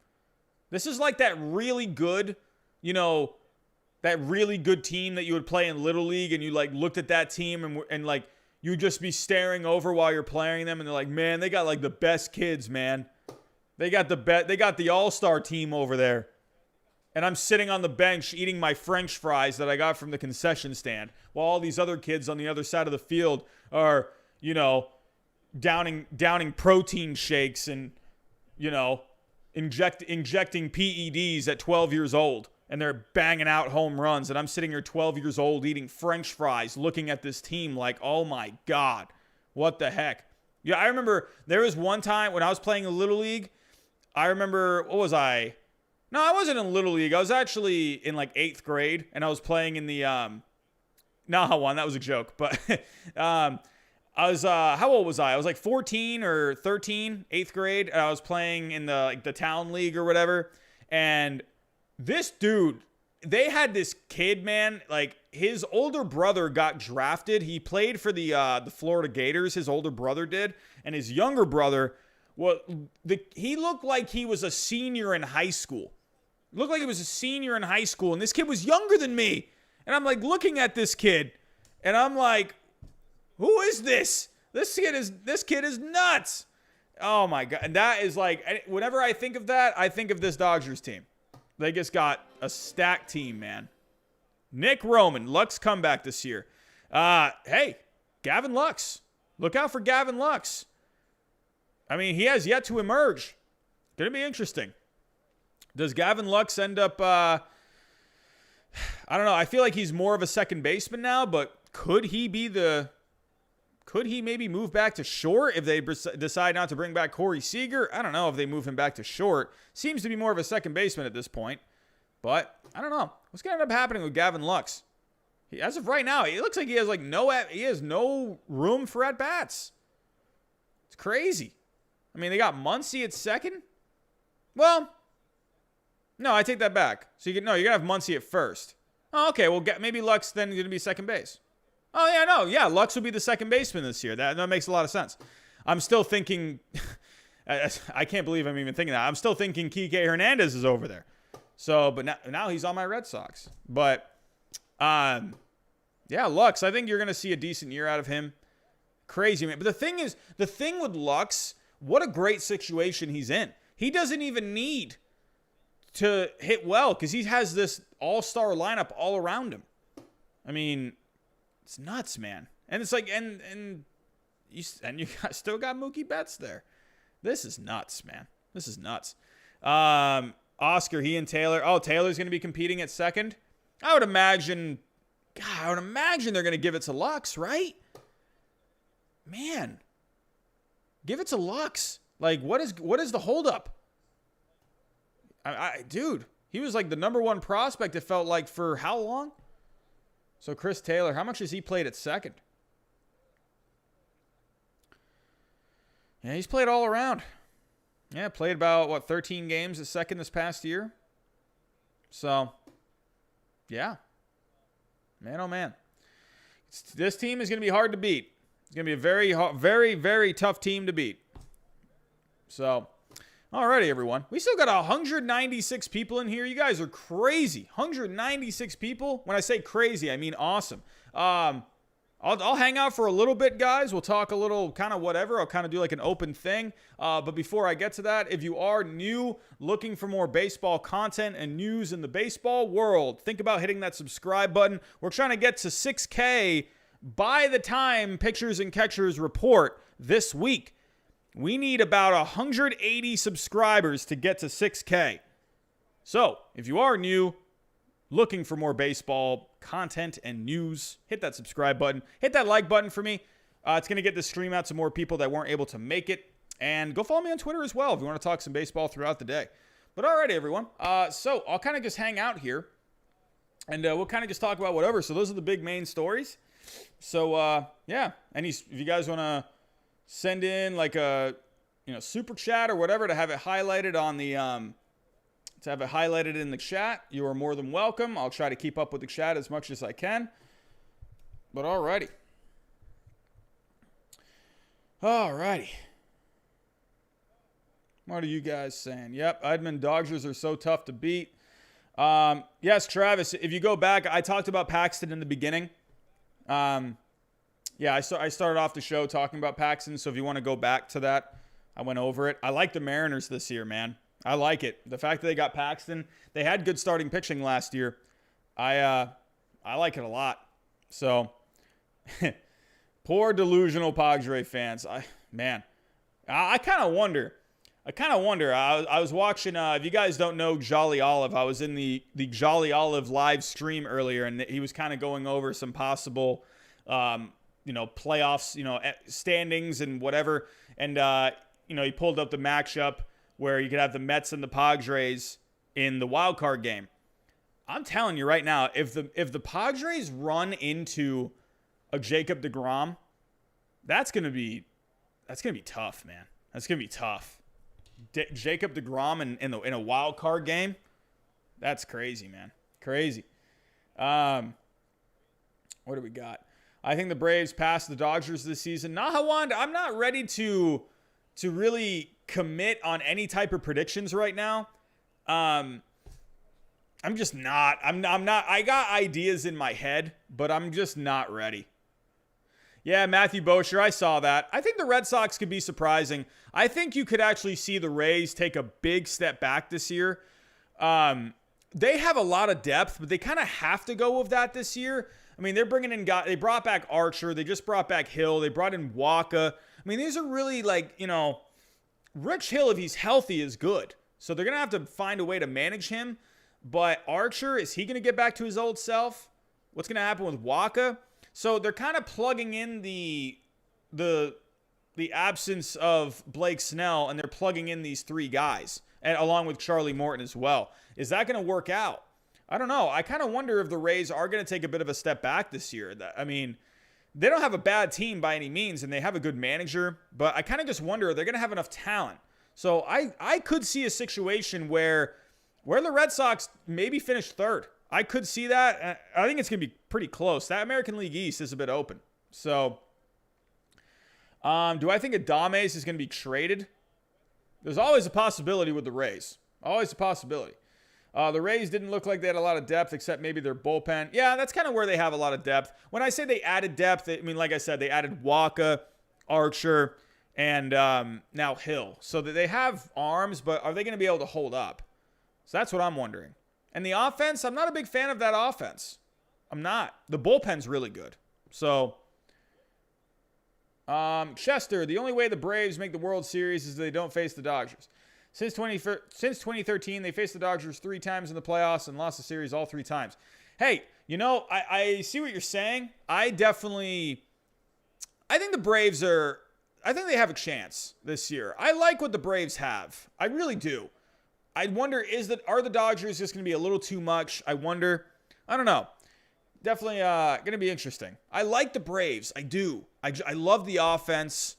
This is like that really good, that really good team that you would play in Little League, and you looked at that team and you'd just be staring over while you're playing them, and they're like, man, they got the best kids, man. They got the all-star team over there. And I'm sitting on the bench eating my French fries that I got from the concession stand while all these other kids on the other side of the field are, downing protein shakes and, injecting PEDs at 12 years old. And they're banging out home runs. And I'm sitting here 12 years old eating French fries looking at this team like, oh my God, what the heck? Yeah, I remember there was one time when I was playing a Little League. I remember, what was I? No, I wasn't in Little League. I was actually in 8th grade, and I was playing in the Naha one. That was a joke, but I was how old was I? I was 14 or 13, 8th grade. And I was playing in the town league or whatever, and this dude they had this kid, man, like his older brother got drafted. He played for the Florida Gators, his older brother did, and his younger brother, well, he looked like he was a senior in high school. Looked like he was a senior in high school, and this kid was younger than me. And I'm like looking at this kid, and I'm like, who is this? This kid is nuts. Oh my God. And that is like, whenever I think of that, I think of this Dodgers team. They just got a stacked team, man. Nick Roman, Lux comeback this year. Hey, Gavin Lux. Look out for Gavin Lux. I mean, he has yet to emerge. Gonna be interesting. Does Gavin Lux end up, I don't know. I feel like he's more of a second baseman now, but could he maybe move back to short if they decide not to bring back Corey Seager? I don't know if they move him back to short. Seems to be more of a second baseman at this point. But I don't know. What's going to end up happening with Gavin Lux? As of right now, it looks like he has no room for at-bats. It's crazy. I mean, they got Muncy at second? Well, no, I take that back. So you're going to have Muncy at first. Oh, okay, well, maybe Lux then going to be second base. Oh, yeah, no. Yeah, Lux will be the second baseman this year. That makes a lot of sense. I'm still thinking, I can't believe I'm even thinking that. I'm still thinking Kike Hernandez is over there. So, but now he's on my Red Sox. But, yeah, Lux, I think you're going to see a decent year out of him. Crazy, man. But the thing with Lux, what a great situation he's in. He doesn't even need to hit well because he has this all-star lineup all around him. I mean, it's nuts, man. And it's like, and you still got Mookie Betts there. This is nuts, man. This is nuts. Oscar, he and Taylor. Oh, Taylor's going to be competing at second. I would imagine they're going to give it to Lux, right? Man, give it to Lux. Like, what is the holdup? Dude, he was like the number one prospect, it felt like, for how long? So Chris Taylor, how much has he played at second? Yeah, he's played all around. Yeah, played about, 13 games at second this past year. So, yeah. Man, oh man. This team is going to be hard to beat. It's going to be a very, very, very tough team to beat. So, alrighty, everyone. We still got 196 people in here. You guys are crazy. 196 people. When I say crazy, I mean awesome. I'll hang out for a little bit, guys. We'll talk a little kind of whatever. I'll kind of do like an open thing. But before I get to that, if you are new, looking for more baseball content and news in the baseball world, think about hitting that subscribe button. We're trying to get to 6K by the time Pictures and Catchers report this week. We need about 180 subscribers to get to 6K. So, if you are new, looking for more baseball content and news, hit that subscribe button. Hit that like button for me. It's going to get this stream out to more people that weren't able to make it. And go follow me on Twitter as well if you want to talk some baseball throughout the day. But alrighty, everyone. So, I'll kind of just hang out here. And we'll kind of just talk about whatever. So, those are the big main stories. So, yeah. If you guys want to send in like a, super chat or whatever to have it highlighted on the, to have it highlighted in the chat, you are more than welcome. I'll try to keep up with the chat as much as I can. But alrighty. Alrighty. What are you guys saying? Yep, Edmund Dodgers are so tough to beat. Yes, Travis, if you go back, I talked about Paxton in the beginning. Yeah, I started off the show talking about Paxton, so if you want to go back to that, I went over it. I like the Mariners this year, man. I like it. The fact that they got Paxton, they had good starting pitching last year. I like it a lot. So, poor delusional Padre fans. I kind of wonder. I was watching, if you guys don't know Jolly Olive, I was in the Jolly Olive live stream earlier, and he was kind of going over some possible playoffs, standings and whatever. And, he pulled up the matchup where you could have the Mets and the Padres in the wild card game. I'm telling you right now, if the Padres run into a Jacob deGrom, that's gonna be tough, man. That's gonna be tough. Jacob deGrom in a wild card game, that's crazy, man. Crazy. What do we got? I think the Braves passed the Dodgers this season. Nahawand, I'm not ready to really commit on any type of predictions right now. I'm just not. I'm not. I got ideas in my head, but I'm just not ready. Yeah, Matthew Boucher, I saw that. I think the Red Sox could be surprising. I think you could actually see the Rays take a big step back this year. They have a lot of depth, but they kind of have to go with that this year. I mean, they're bringing in guys. They brought back Archer. They just brought back Hill. They brought in Waka. I mean, these are really Rich Hill, if he's healthy, is good. So they're going to have to find a way to manage him. But Archer, is he going to get back to his old self? What's going to happen with Waka? So they're kind of plugging in the absence of Blake Snell, and they're plugging in these three guys, and along with Charlie Morton as well. Is that going to work out? I don't know. I kind of wonder if the Rays are going to take a bit of a step back this year. I mean, they don't have a bad team by any means, and they have a good manager, but I kind of just wonder, they're going to have enough talent. So I could see a situation where the Red Sox maybe finish third. I could see that. I think it's going to be pretty close. That American League East is a bit open. So, do I think Adames is going to be traded? There's always a possibility with the Rays. Always a possibility. The Rays didn't look like they had a lot of depth, except maybe their bullpen. Yeah, that's kind of where they have a lot of depth. When I say they added depth, I mean, like I said, they added Waka, Archer, and now Hill. So that they have arms, but are they going to be able to hold up? So that's what I'm wondering. And the offense, I'm not a big fan of that offense. I'm not. The bullpen's really good. So, Chester, the only way the Braves make the World Series is they don't face the Dodgers. Since 2013, they faced the Dodgers 3 times in the playoffs and lost the series all 3 times. Hey, I see what you're saying. I think the Braves I think they have a chance this year. I like what the Braves have. I really do. I wonder, are the Dodgers just going to be a little too much? I wonder. I don't know. Definitely going to be interesting. I like the Braves. I do. I love the offense.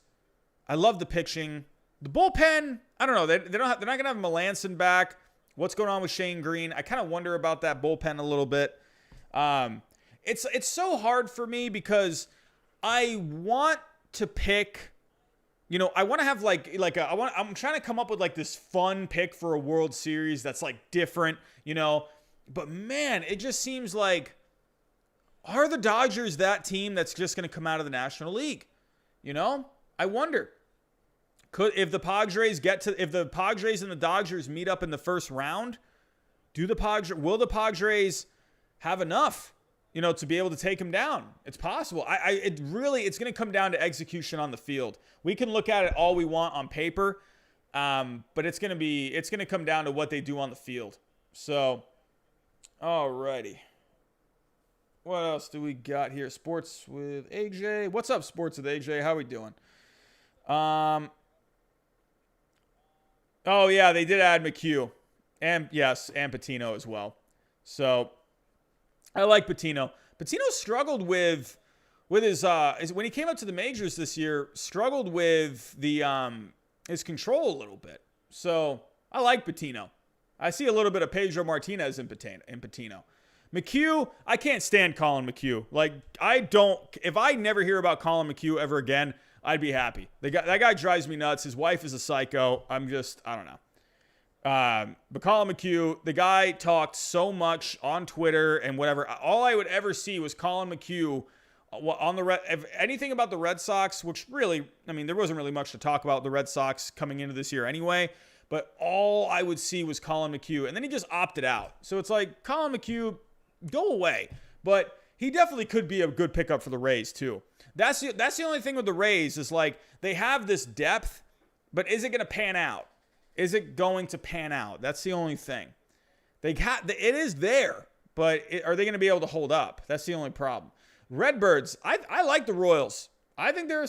I love the pitching. The bullpen, I don't know. They're not going to have Melanson back. What's going on with Shane Green? I kind of wonder about that bullpen a little bit. It's so hard for me because I want to pick. I want to have I'm trying to come up with like this fun pick for a World Series that's like different, but man, it just seems like, are the Dodgers that team that's just going to come out of the National League? I wonder. If the Padres and the Dodgers meet up in the first round, will the Padres have enough, to be able to take them down? It's possible. It's going to come down to execution on the field. We can look at it all we want on paper, but it's going to come down to what they do on the field. So, alrighty. What else do we got here? Sports with AJ. What's up, Sports with AJ? How we doing? Oh yeah, they did add McHugh, and Patino as well. So I like Patino. Patino struggled with his when he came up to the majors this year, struggled with the his control a little bit. So I like Patino. I see a little bit of Pedro Martinez in Patino. McHugh, I can't stand Colin McHugh. If I never hear about Colin McHugh ever again, I'd be happy. That guy drives me nuts. His wife is a psycho. I don't know. But Colin McHugh, the guy talked so much on Twitter and whatever. All I would ever see was Colin McHugh on anything about the Red Sox, which really, there wasn't really much to talk about the Red Sox coming into this year anyway. But all I would see was Colin McHugh. And then he just opted out. So it's like, Colin McHugh, go away. But he definitely could be a good pickup for the Rays too. That's the only thing with the Rays is like they have this depth, but is it going to pan out? Is it going to pan out? That's the only thing. It is there, but are they going to be able to hold up? That's the only problem. Redbirds, I like the Royals. I think they're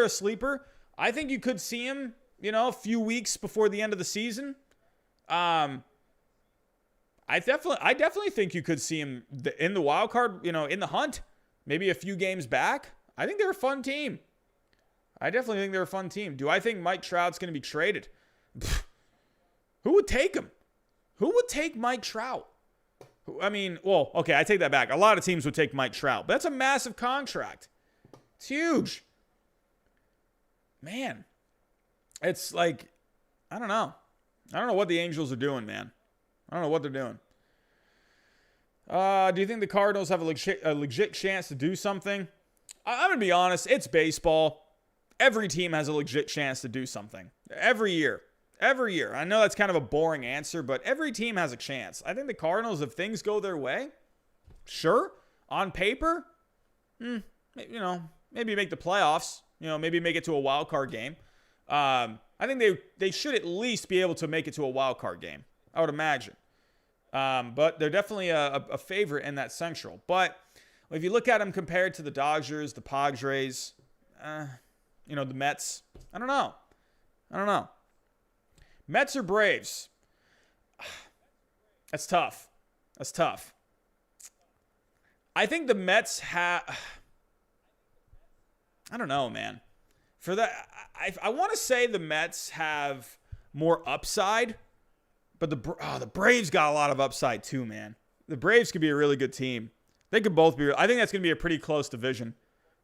a sleeper. I think you could see them, a few weeks before the end of the season. I definitely think you could see him in the wild card, in the hunt, maybe a few games back. I think they're a fun team. Do I think Mike Trout's going to be traded? Who would take him? Who would take Mike Trout? I mean, well, okay, I take that back. A lot of teams would take Mike Trout, but that's a massive contract. It's huge. Man, it's like, I don't know. I don't know what the Angels are doing, man. I don't know what they're doing. Do you think the Cardinals have a legit chance to do something? I'm going to be honest. It's baseball. Every team has a legit chance to do something. Every year. Every year. I know that's kind of a boring answer, but every team has a chance. I think the Cardinals, if things go their way, sure. On paper, maybe make the playoffs. Maybe make it to a wild card game. I think they should at least be able to make it to a wild card game, I would imagine. But they're definitely a favorite in that Central. But if you look at them compared to the Dodgers, the Padres, the Mets, I don't know. Mets or Braves? That's tough. I think the Mets have... I don't know, man. For that, I want to say the Mets have more upside, but the Braves got a lot of upside too, man. The Braves could be a really good team. They could both be. I think that's going to be a pretty close division.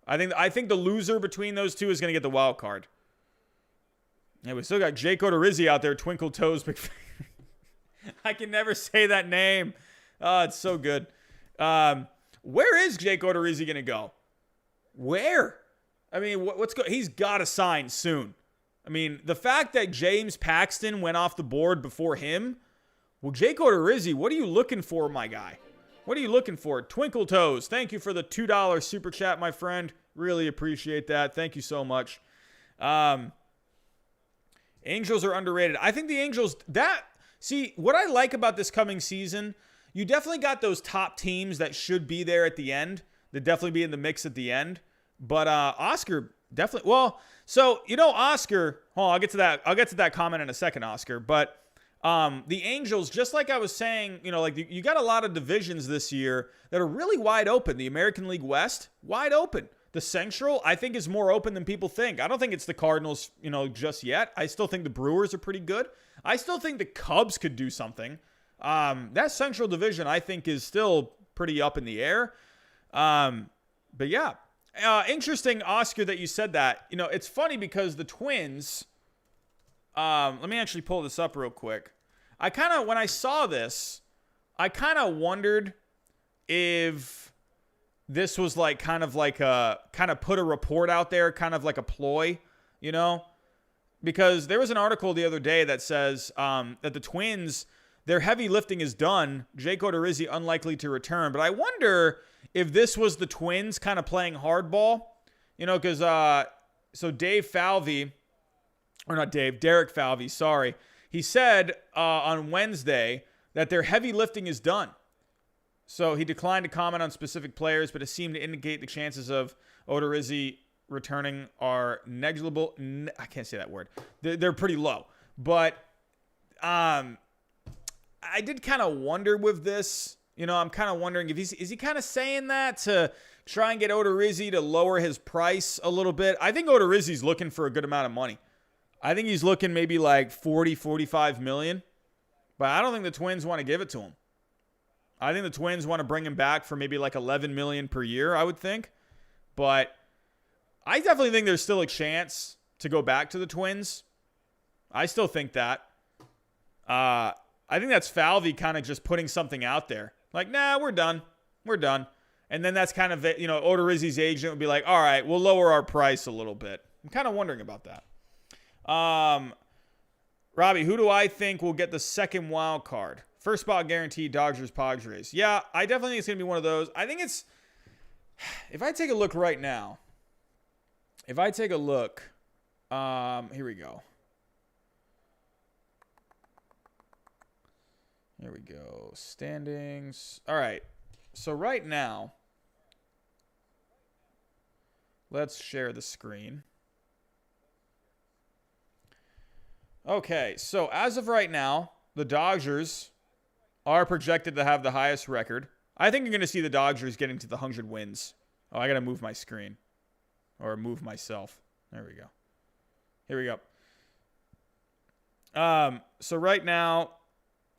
I think the loser between those two is going to get the wild card. Yeah, we still got Jake Odorizzi out there, Twinkle Toes McPherson. I can never say that name. Oh, it's so good. Where is Jake Odorizzi going to go? Where? I mean, he's got to sign soon. I mean, the fact that James Paxton went off the board before him, well, Jake Odorizzi, what are you looking for, my guy? What are you looking for? Twinkle Toes, thank you for the $2 super chat, my friend. Really appreciate that. Thank you so much. Angels are underrated. I think the Angels, what I like about this coming season, you definitely got those top teams that should be there at the end. They'd definitely be in the mix at the end. But Oscar definitely, Oscar, I'll get to that comment in a second, Oscar. But the Angels, just like I was saying, you got a lot of divisions this year that are really wide open. The American League West, wide open. The Central, I think, is more open than people think. I don't think it's the Cardinals, just yet. I still think the Brewers are pretty good. I still think the Cubs could do something. That Central division, I think, is still pretty up in the air. But yeah. Interesting, Oscar, that you said that. It's funny because the Twins, let me actually pull this up real quick. When I saw this, I kind of wondered if this was kind of put a report out there, kind of like a ploy, because there was an article the other day that says that the Twins, their heavy lifting is done. Jake Odorizzi unlikely to return. But I wonder if this was the Twins kind of playing hardball, because Derek Falvey, sorry. He said on Wednesday that their heavy lifting is done. So he declined to comment on specific players, but it seemed to indicate the chances of Odorizzi returning are negligible. I can't say that word. They're pretty low. But I did kind of wonder with this. I'm kind of wondering if is he kind of saying that to try and get Odorizzi to lower his price a little bit. I think Odorizzi's looking for a good amount of money. I think he's looking maybe like 40, 45 million. But I don't think the Twins want to give it to him. I think the Twins want to bring him back for maybe like 11 million per year, I would think. But I definitely think there's still a chance to go back to the Twins. I still think that. I think that's Falvey kind of just putting something out there. Like, nah, we're done. And then that's kind of, Odorizzi's agent would be like, all right, we'll lower our price a little bit. I'm kind of wondering about that. Robbie, who do I think will get the second wild card? First spot guaranteed, Dodgers, Padres. Yeah, I definitely think it's going to be one of those. I think it's, if I take a look right now, here we go. Here we go. Standings. All right. So right now, let's share the screen. Okay. So as of right now, the Dodgers are projected to have the highest record. I think you're going to see the Dodgers getting to the 100 wins. Oh, I got to move my screen. Or move myself. There we go. Here we go. So right now,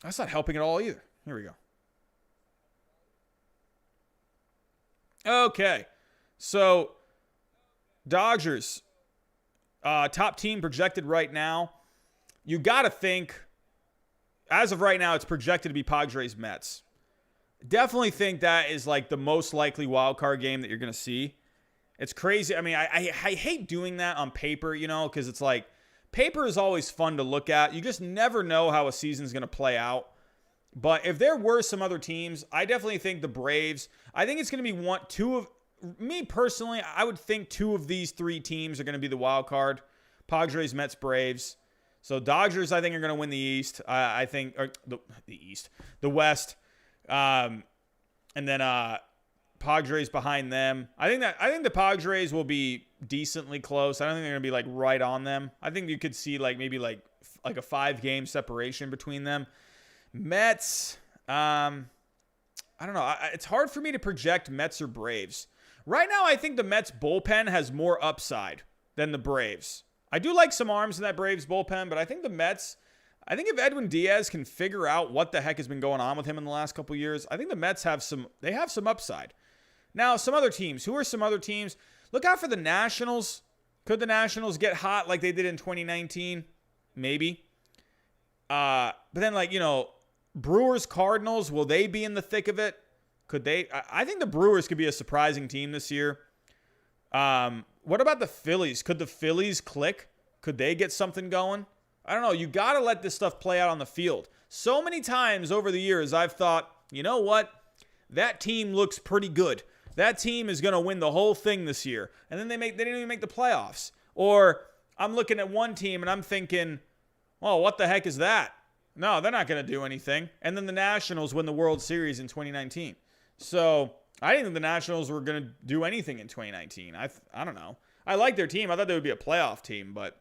that's not helping at all either. Here we go. Okay. So, Dodgers, top team projected right now. You got to think, as of right now, it's projected to be Padres Mets. Definitely think that is like the most likely wild card game that you're going to see. It's crazy. I mean, I hate doing that on paper, because it's like paper is always fun to look at. You just never know how a season's going to play out. But if there were some other teams, I definitely think the Braves. I think it's going to be me personally, I would think two of these three teams are going to be the wild card. Padres, Mets, Braves. So Dodgers, I think, are going to win the East. I think, or the East, the West. And then Padres behind them. I think the Padres will be decently close. I don't think they're gonna be like right on them. I think you could see maybe a 5-game separation between them. Mets. I don't know. It's hard for me to project Mets or Braves. Right now, I think the Mets bullpen has more upside than the Braves. I do like some arms in that Braves bullpen, but I think the Mets. I think if Edwin Diaz can figure out what the heck has been going on with him in the last couple of years, I think the Mets have some upside. Now, some other teams. Who are some other teams? Look out for the Nationals. Could the Nationals get hot like they did in 2019? Maybe. But then, Brewers, Cardinals, will they be in the thick of it? Could they? I think the Brewers could be a surprising team this year. What about the Phillies? Could the Phillies click? Could they get something going? I don't know. You got to let this stuff play out on the field. So many times over the years, I've thought, you know what? That team looks pretty good. That team is going to win the whole thing this year. And then they didn't even make the playoffs. Or I'm looking at one team and I'm thinking, oh, what the heck is that? No, they're not going to do anything. And then the Nationals win the World Series in 2019. So I didn't think the Nationals were going to do anything in 2019. I don't know. I like their team. I thought they would be a playoff team. But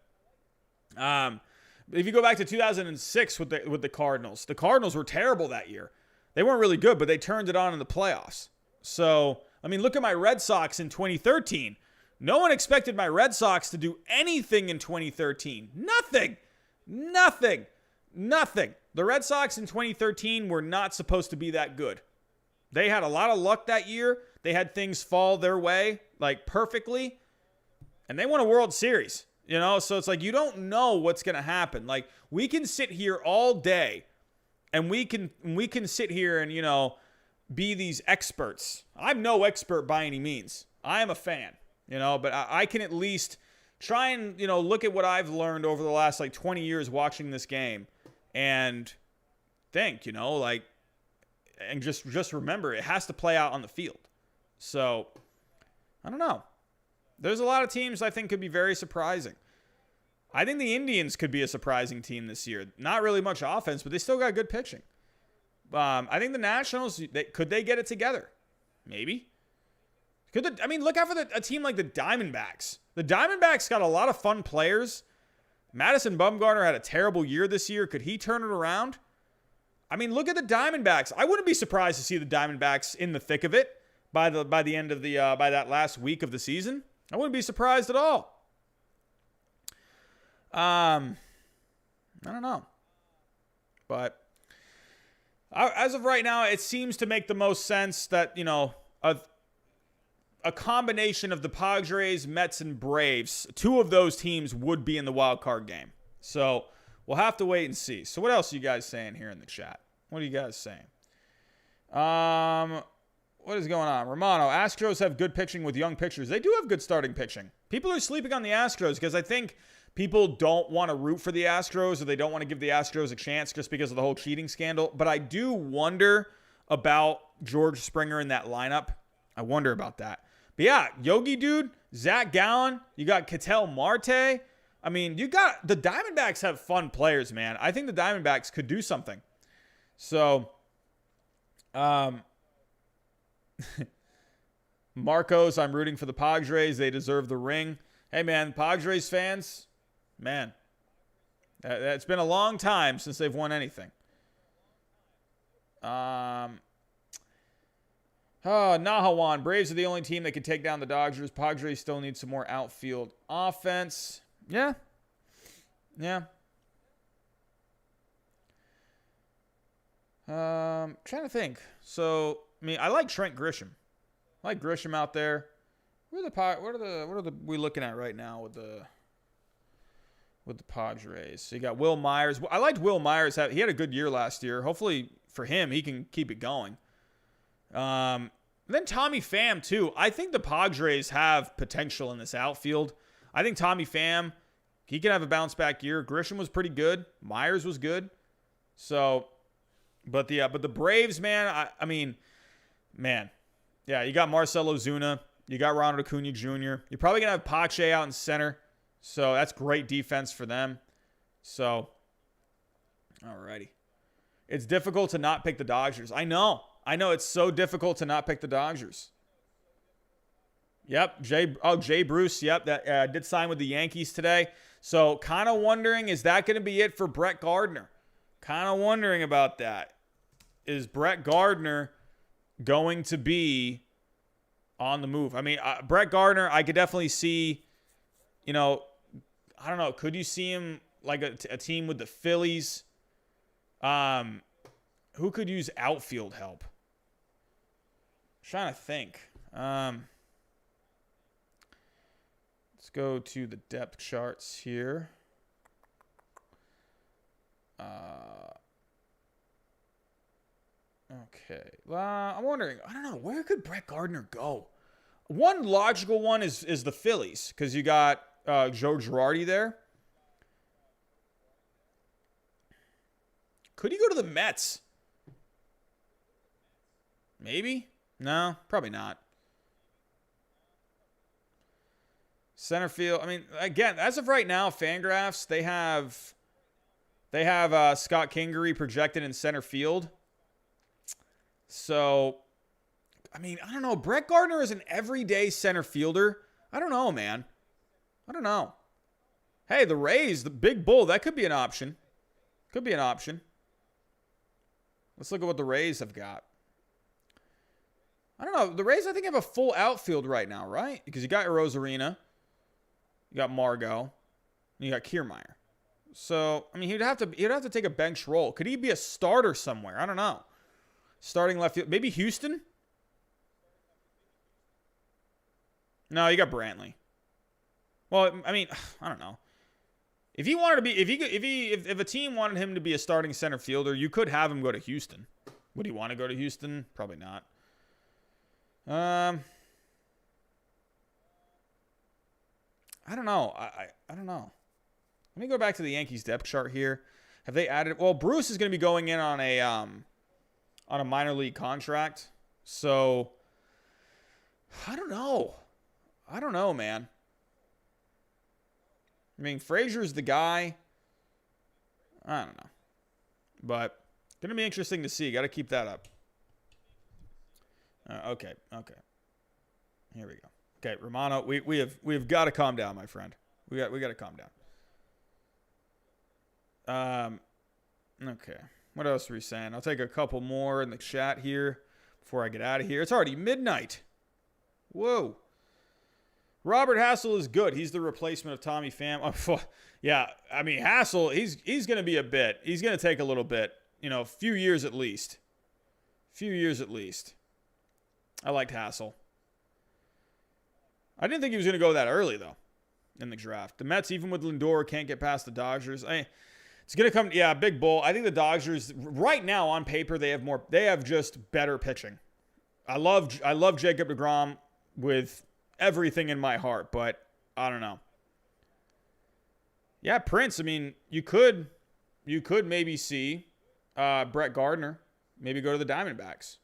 if you go back to 2006 with the Cardinals were terrible that year. They weren't really good, but they turned it on in the playoffs. So, I mean, look at my Red Sox in 2013. No one expected my Red Sox to do anything in 2013. Nothing. The Red Sox in 2013 were not supposed to be that good. They had a lot of luck that year. They had things fall their way, perfectly. And they won a World Series, So it's like you don't know what's going to happen. We can sit here all day and we can sit here and, be these experts. I'm no expert by any means. I am a fan, but I can at least try and, look at what I've learned over the last 20 years watching this game and think, and just remember it has to play out on the field. So I don't know. There's a lot of teams I think could be very surprising. I think the Indians could be a surprising team this year. Not really much offense, but they still got good pitching. I think the Nationals, could they get it together? Maybe. Look out for a team like the Diamondbacks. The Diamondbacks got a lot of fun players. Madison Bumgarner had a terrible year this year. Could he turn it around? Look at the Diamondbacks. I wouldn't be surprised to see the Diamondbacks in the thick of it by the end of by that last week of the season. I wouldn't be surprised at all. I don't know. But as of right now, it seems to make the most sense that, a combination of the Padres, Mets, and Braves, two of those teams would be in the wild card game. So we'll have to wait and see. So what else are you guys saying here in the chat? What are you guys saying? What is going on? Romano, Astros have good pitching with young pitchers. They do have good starting pitching. People are sleeping on the Astros because I think people don't want to root for the Astros or they don't want to give the Astros a chance just because of the whole cheating scandal. But I do wonder about George Springer in that lineup. I wonder about that. But yeah, Yogi dude, Zach Gallen, you got Ketel Marte. You got the Diamondbacks have fun players, man. I think the Diamondbacks could do something. So, Marcos, I'm rooting for the Padres. They deserve the ring. Hey, man, Padres fans, man, it's been a long time since they've won anything. Nahawan, Braves are the only team that can take down the Dodgers. Padres still need some more outfield offense. Yeah. Trying to think. So, I like Trent Grisham. I like Grisham out there. What are we looking at right now with the Padres? So you got Will Myers. I liked Will Myers. He had a good year last year. Hopefully for him, he can keep it going. Then Tommy Pham too. I think the Padres have potential in this outfield. I think Tommy Pham, he can have a bounce back year. Grisham was pretty good. Myers was good. So, but the Braves, man. I mean, man, yeah. You got Marcell Ozuna. You got Ronald Acuna Jr. You're probably gonna have Pache out in center. So that's great defense for them. So, alrighty. It's difficult to not pick the Dodgers. I know. It's so difficult to not pick the Dodgers. Yep. Jay Bruce. Yep. That did sign with the Yankees today. So kind of wondering, is that going to be it for Brett Gardner? Kind of wondering about that. Is Brett Gardner going to be on the move? I mean, Brett Gardner, I could definitely see, I don't know. Could you see him like a team with the Phillies? Who could use outfield help? I'm trying to think. Let's go to the depth charts here. Okay. I'm wondering, I don't know, where could Brett Gardner go? One logical one is the Phillies, because you got Joe Girardi there. Could he go to the Mets? Maybe? No, probably not. Center field. I mean, again, as of right now, Fangraphs, they have Scott Kingery projected in center field. So, I mean, I don't know. Brett Gardner is an everyday center fielder. I don't know, man. I don't know. Hey, the Rays, the big bull, that could be an option. Could be an option. Let's look at what the Rays have got. I don't know. The Rays, I think, have a full outfield right now, right? Because you got Rosarina, you got Margot, and you got Kiermaier. So, I mean, he'd have to take a bench role. Could he be a starter somewhere? I don't know. Starting left field, maybe Houston. No, you got Brantley. Well, I mean, I don't know. If he wanted to be, if a team wanted him to be a starting center fielder, you could have him go to Houston. Would he want to go to Houston? Probably not. I don't know. I don't know. Let me go back to the Yankees depth chart here. Have they added? Well, Bruce is going to be going in on a minor league contract. So I don't know. I don't know, man. I mean, Frazier's the guy. I don't know. But going to be interesting to see. Got to keep that up. Okay. Here we go. Okay, Romano, we have got to calm down, my friend. We got to calm down. Okay. What else are we saying? I'll take a couple more in the chat here before I get out of here. It's already midnight. Whoa. Robert Hassel is good. He's the replacement of Tommy Pham. Oh, yeah, I mean, Hassel, he's going to be a bit. He's going to take a little bit. A few years at least. I liked Hassel. I didn't think he was going to go that early, though, in the draft. The Mets, even with Lindor, can't get past the Dodgers. It's going to come, yeah, big bull. I think the Dodgers, right now, on paper, they have just better pitching. I love Jacob deGrom with everything in my heart, but I don't know. Yeah, Prince, I mean, you could maybe see Brett Gardner maybe go to the Diamondbacks.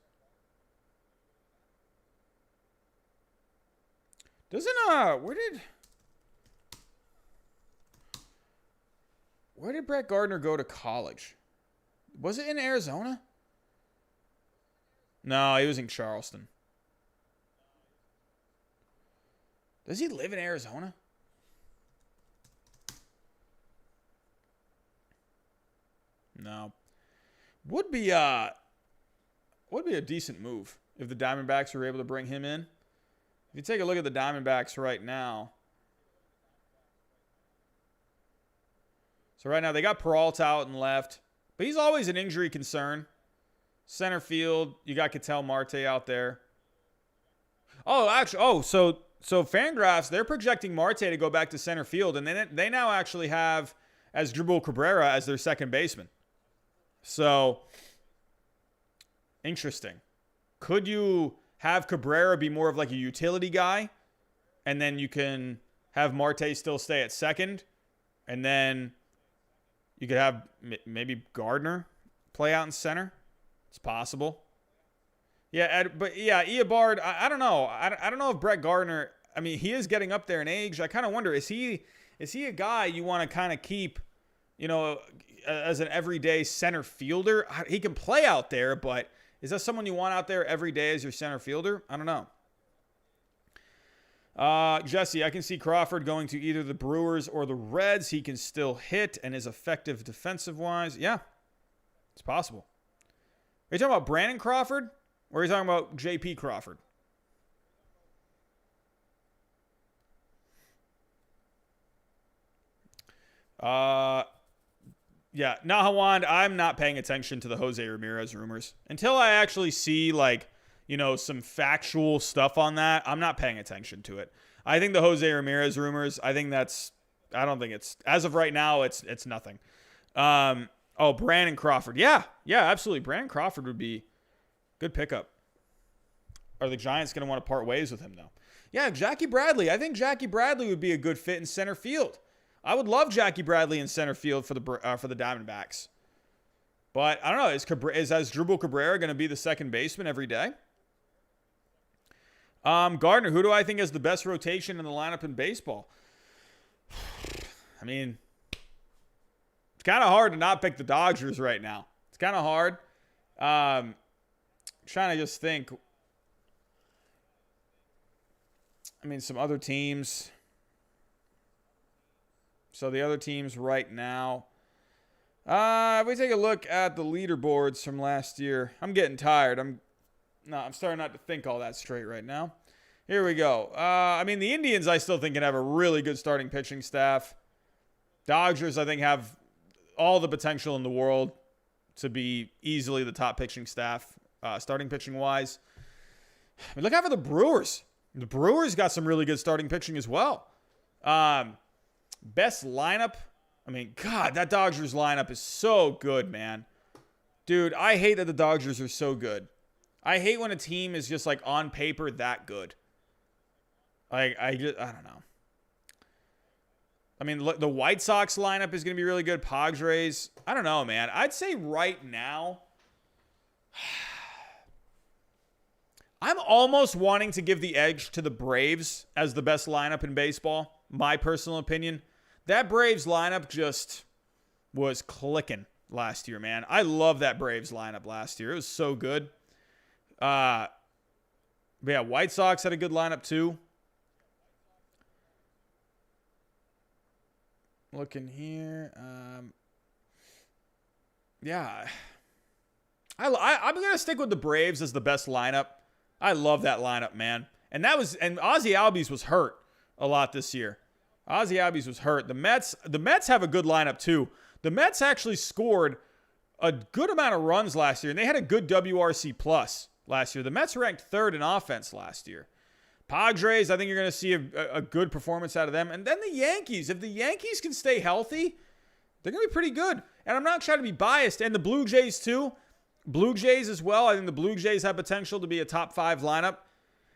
Where did Brett Gardner go to college? Was it in Arizona? No, he was in Charleston. Does he live in Arizona? No. Would be a decent move if the Diamondbacks were able to bring him in. If you take a look at the Diamondbacks right now. So right now they got Peralta out and left. But he's always an injury concern. Center field, you got Ketel Marte out there. Oh, actually, so Fangraphs, they're projecting Marte to go back to center field, and they now actually have as Dribble Cabrera as their second baseman. So, interesting. Could you have Cabrera be more of like a utility guy, and then you can have Marte still stay at second, and then you could have maybe Gardner play out in center? It's possible. Yeah, but yeah, Eobard, I don't know. I don't know if Brett Gardner, I mean, he is getting up there in age. I kind of wonder, is he a guy you want to kind of keep, as an everyday center fielder? He can play out there, but is that someone you want out there every day as your center fielder? I don't know. Jesse, I can see Crawford going to either the Brewers or the Reds. He can still hit and is effective defensive-wise. Yeah, it's possible. Are you talking about Brandon Crawford? Or are you talking about J.P. Crawford? Yeah, Nahawand, I'm not paying attention to the Jose Ramirez rumors. Until I actually see, some factual stuff on that, I'm not paying attention to it. I think the Jose Ramirez rumors, I don't think it's, as of right now, it's nothing. Brandon Crawford. Yeah, absolutely. Brandon Crawford would be good pickup. Are the Giants going to want to part ways with him, though? Yeah, Jackie Bradley. I think Jackie Bradley would be a good fit in center field. I would love Jackie Bradley in center field for the Diamondbacks. But I don't know. Is Asdrubal Cabrera going to be the second baseman every day? Gardner, who do I think has the best rotation in the lineup in baseball? I mean, it's kind of hard to not pick the Dodgers right now. It's kind of hard. Trying to just think. I mean, some other teams. So the other teams right now. If we take a look at the leaderboards from last year, I'm getting tired. I'm starting not to think all that straight right now. Here we go. The Indians I still think can have a really good starting pitching staff. Dodgers I think have all the potential in the world to be easily the top pitching staff, starting pitching wise. Look out for the Brewers. The Brewers got some really good starting pitching as well. Best lineup. God, that Dodgers lineup is so good, man. Dude, I hate that the Dodgers are so good. I hate when a team is just on paper that good. I don't know. The White Sox lineup is going to be really good. Padres. I don't know, man. I'd say right now, I'm almost wanting to give the edge to the Braves as the best lineup in baseball. My personal opinion. That Braves lineup just was clicking last year, man. I love that Braves lineup last year. It was so good. But yeah, White Sox had a good lineup too. Looking here. Yeah. I'm going to stick with the Braves as the best lineup. I love that lineup, man. And Ozzie Albies was hurt a lot this year. Ozzie Albies was hurt. The Mets have a good lineup too. The Mets actually scored a good amount of runs last year, and they had a good WRC plus last year. The Mets ranked third in offense last year. Padres, I think you're going to see a good performance out of them. And then the Yankees. If the Yankees can stay healthy, they're going to be pretty good. And I'm not trying to be biased. And the Blue Jays too. Blue Jays as well. I think the Blue Jays have potential to be a top 5 lineup.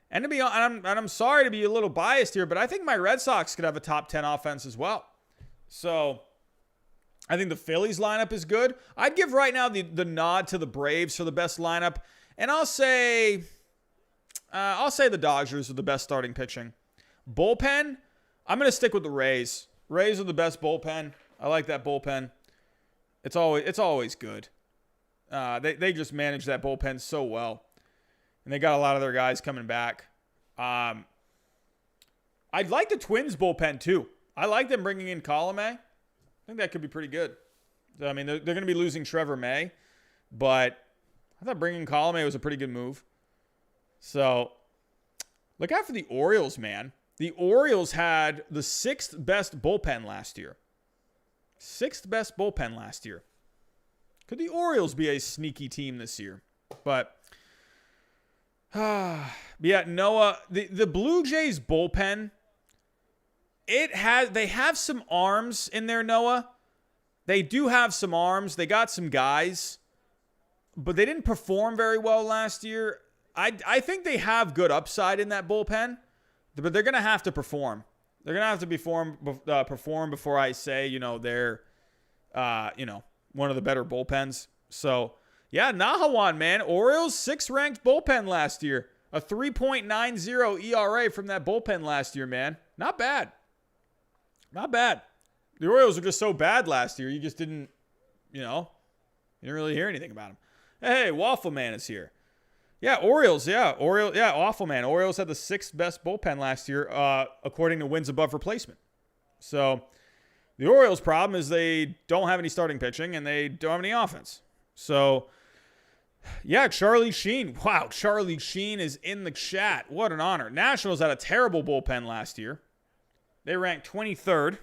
And I'm sorry to be a little biased here, but I think my Red Sox could have a top 10 offense as well. So I think the Phillies lineup is good. I'd give right now the nod to the Braves for the best lineup. And I'll say the Dodgers are the best starting pitching. Bullpen, I'm going to stick with the Rays. Rays are the best bullpen. I like that bullpen. It's always good. They just manage that bullpen so well. And they got a lot of their guys coming back. I'd like the Twins bullpen too. I like them bringing in Colome. I think that could be pretty good. They're going to be losing Trevor May, but I thought bringing Colome was a pretty good move. So look out for the Orioles, man. The Orioles had the 6th best bullpen last year. 6th best bullpen last year. Could the Orioles be a sneaky team this year? But Yeah, Noah, the Blue Jays bullpen, they have some arms in there, Noah. They do have some arms. They got some guys, but they didn't perform very well last year. I think they have good upside in that bullpen, but they're going to have to perform. They're going to have to perform before I say, they're, one of the better bullpens. So, yeah, Nahawan, man. Orioles 6th ranked bullpen last year. A 3.90 ERA from that bullpen last year, man. Not bad. Not bad. The Orioles were just so bad last year. You just didn't, you didn't really hear anything about them. Hey, Waffle Man is here. Yeah, Orioles. Yeah, Waffle Man. Orioles had the 6th best bullpen last year, according to wins above replacement. So the Orioles' problem is they don't have any starting pitching and they don't have any offense. So, yeah, Charlie Sheen. Wow, Charlie Sheen is in the chat. What an honor. Nationals had a terrible bullpen last year. They ranked 23rd.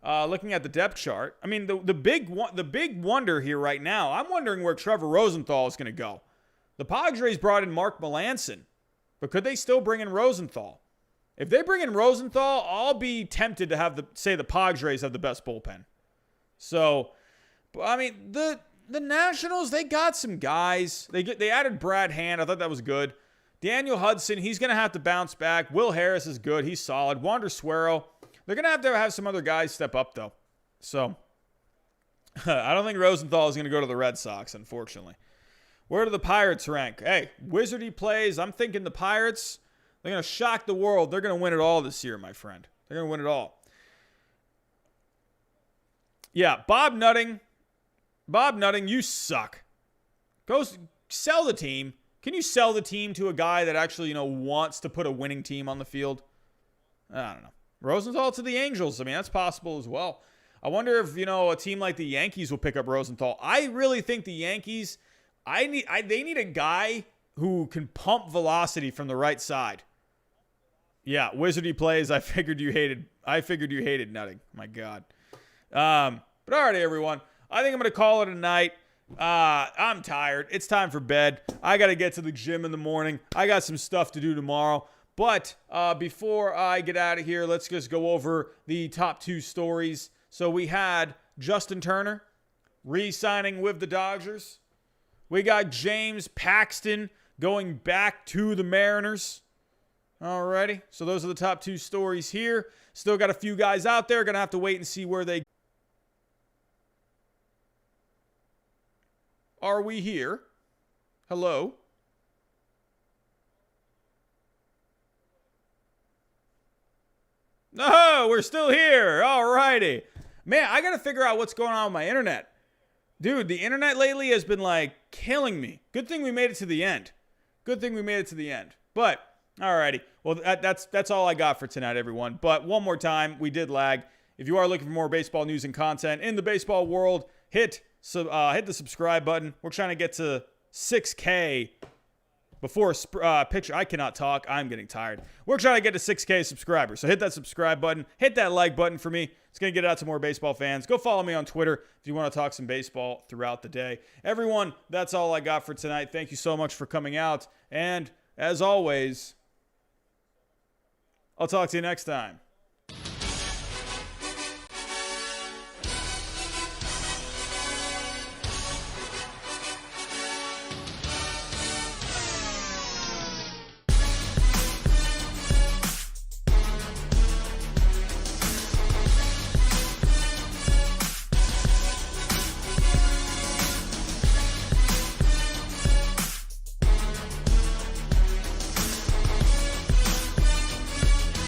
Looking at the depth chart, I mean, the big wonder here right now, I'm wondering where Trevor Rosenthal is going to go. The Padres brought in Mark Melancon, but could they still bring in Rosenthal? If they bring in Rosenthal, I'll be tempted to say the Padres have the best bullpen. So, I mean, the Nationals, they got some guys. They added Brad Hand. I thought that was good. Daniel Hudson, he's going to have to bounce back. Will Harris is good. He's solid. Wander Suero. They're going to have some other guys step up, though. So, I don't think Rosenthal is going to go to the Red Sox, unfortunately. Where do the Pirates rank? Hey, Wizardy plays. I'm thinking the Pirates, they're going to shock the world. They're going to win it all this year, my friend. They're going to win it all. Yeah, Bob Nutting, you suck. Go sell the team. Can you sell the team to a guy that actually, wants to put a winning team on the field? I don't know. Rosenthal to the Angels. I mean, that's possible as well. I wonder if, a team like the Yankees will pick up Rosenthal. I really think the Yankees, they need a guy who can pump velocity from the right side. Yeah, Wizardy plays. I figured you hated Nutting. My God. But all right, everyone. I think I'm going to call it a night. I'm tired. It's time for bed. I got to get to the gym in the morning. I got some stuff to do tomorrow. But before I get out of here, let's just go over the top 2 stories. So we had Justin Turner re-signing with the Dodgers. We got James Paxton going back to the Mariners. Alrighty. So those are the top 2 stories here. Still got a few guys out there. Going to have to wait and see where they are. We here? Hello? No, we're still here. All righty. Man, I got to figure out what's going on with my internet. Dude, the internet lately has been killing me. Good thing we made it to the end. But, all righty. Well, that's all I got for tonight, everyone. But one more time, we did lag. If you are looking for more baseball news and content in the baseball world, hit the subscribe button. We're trying to get to 6K before picture. I cannot talk. I'm getting tired. We're trying to get to 6K subscribers. So hit that subscribe button. Hit that like button for me. It's going to get out to more baseball fans. Go follow me on Twitter if you want to talk some baseball throughout the day. Everyone, that's all I got for tonight. Thank you so much for coming out. And as always, I'll talk to you next time.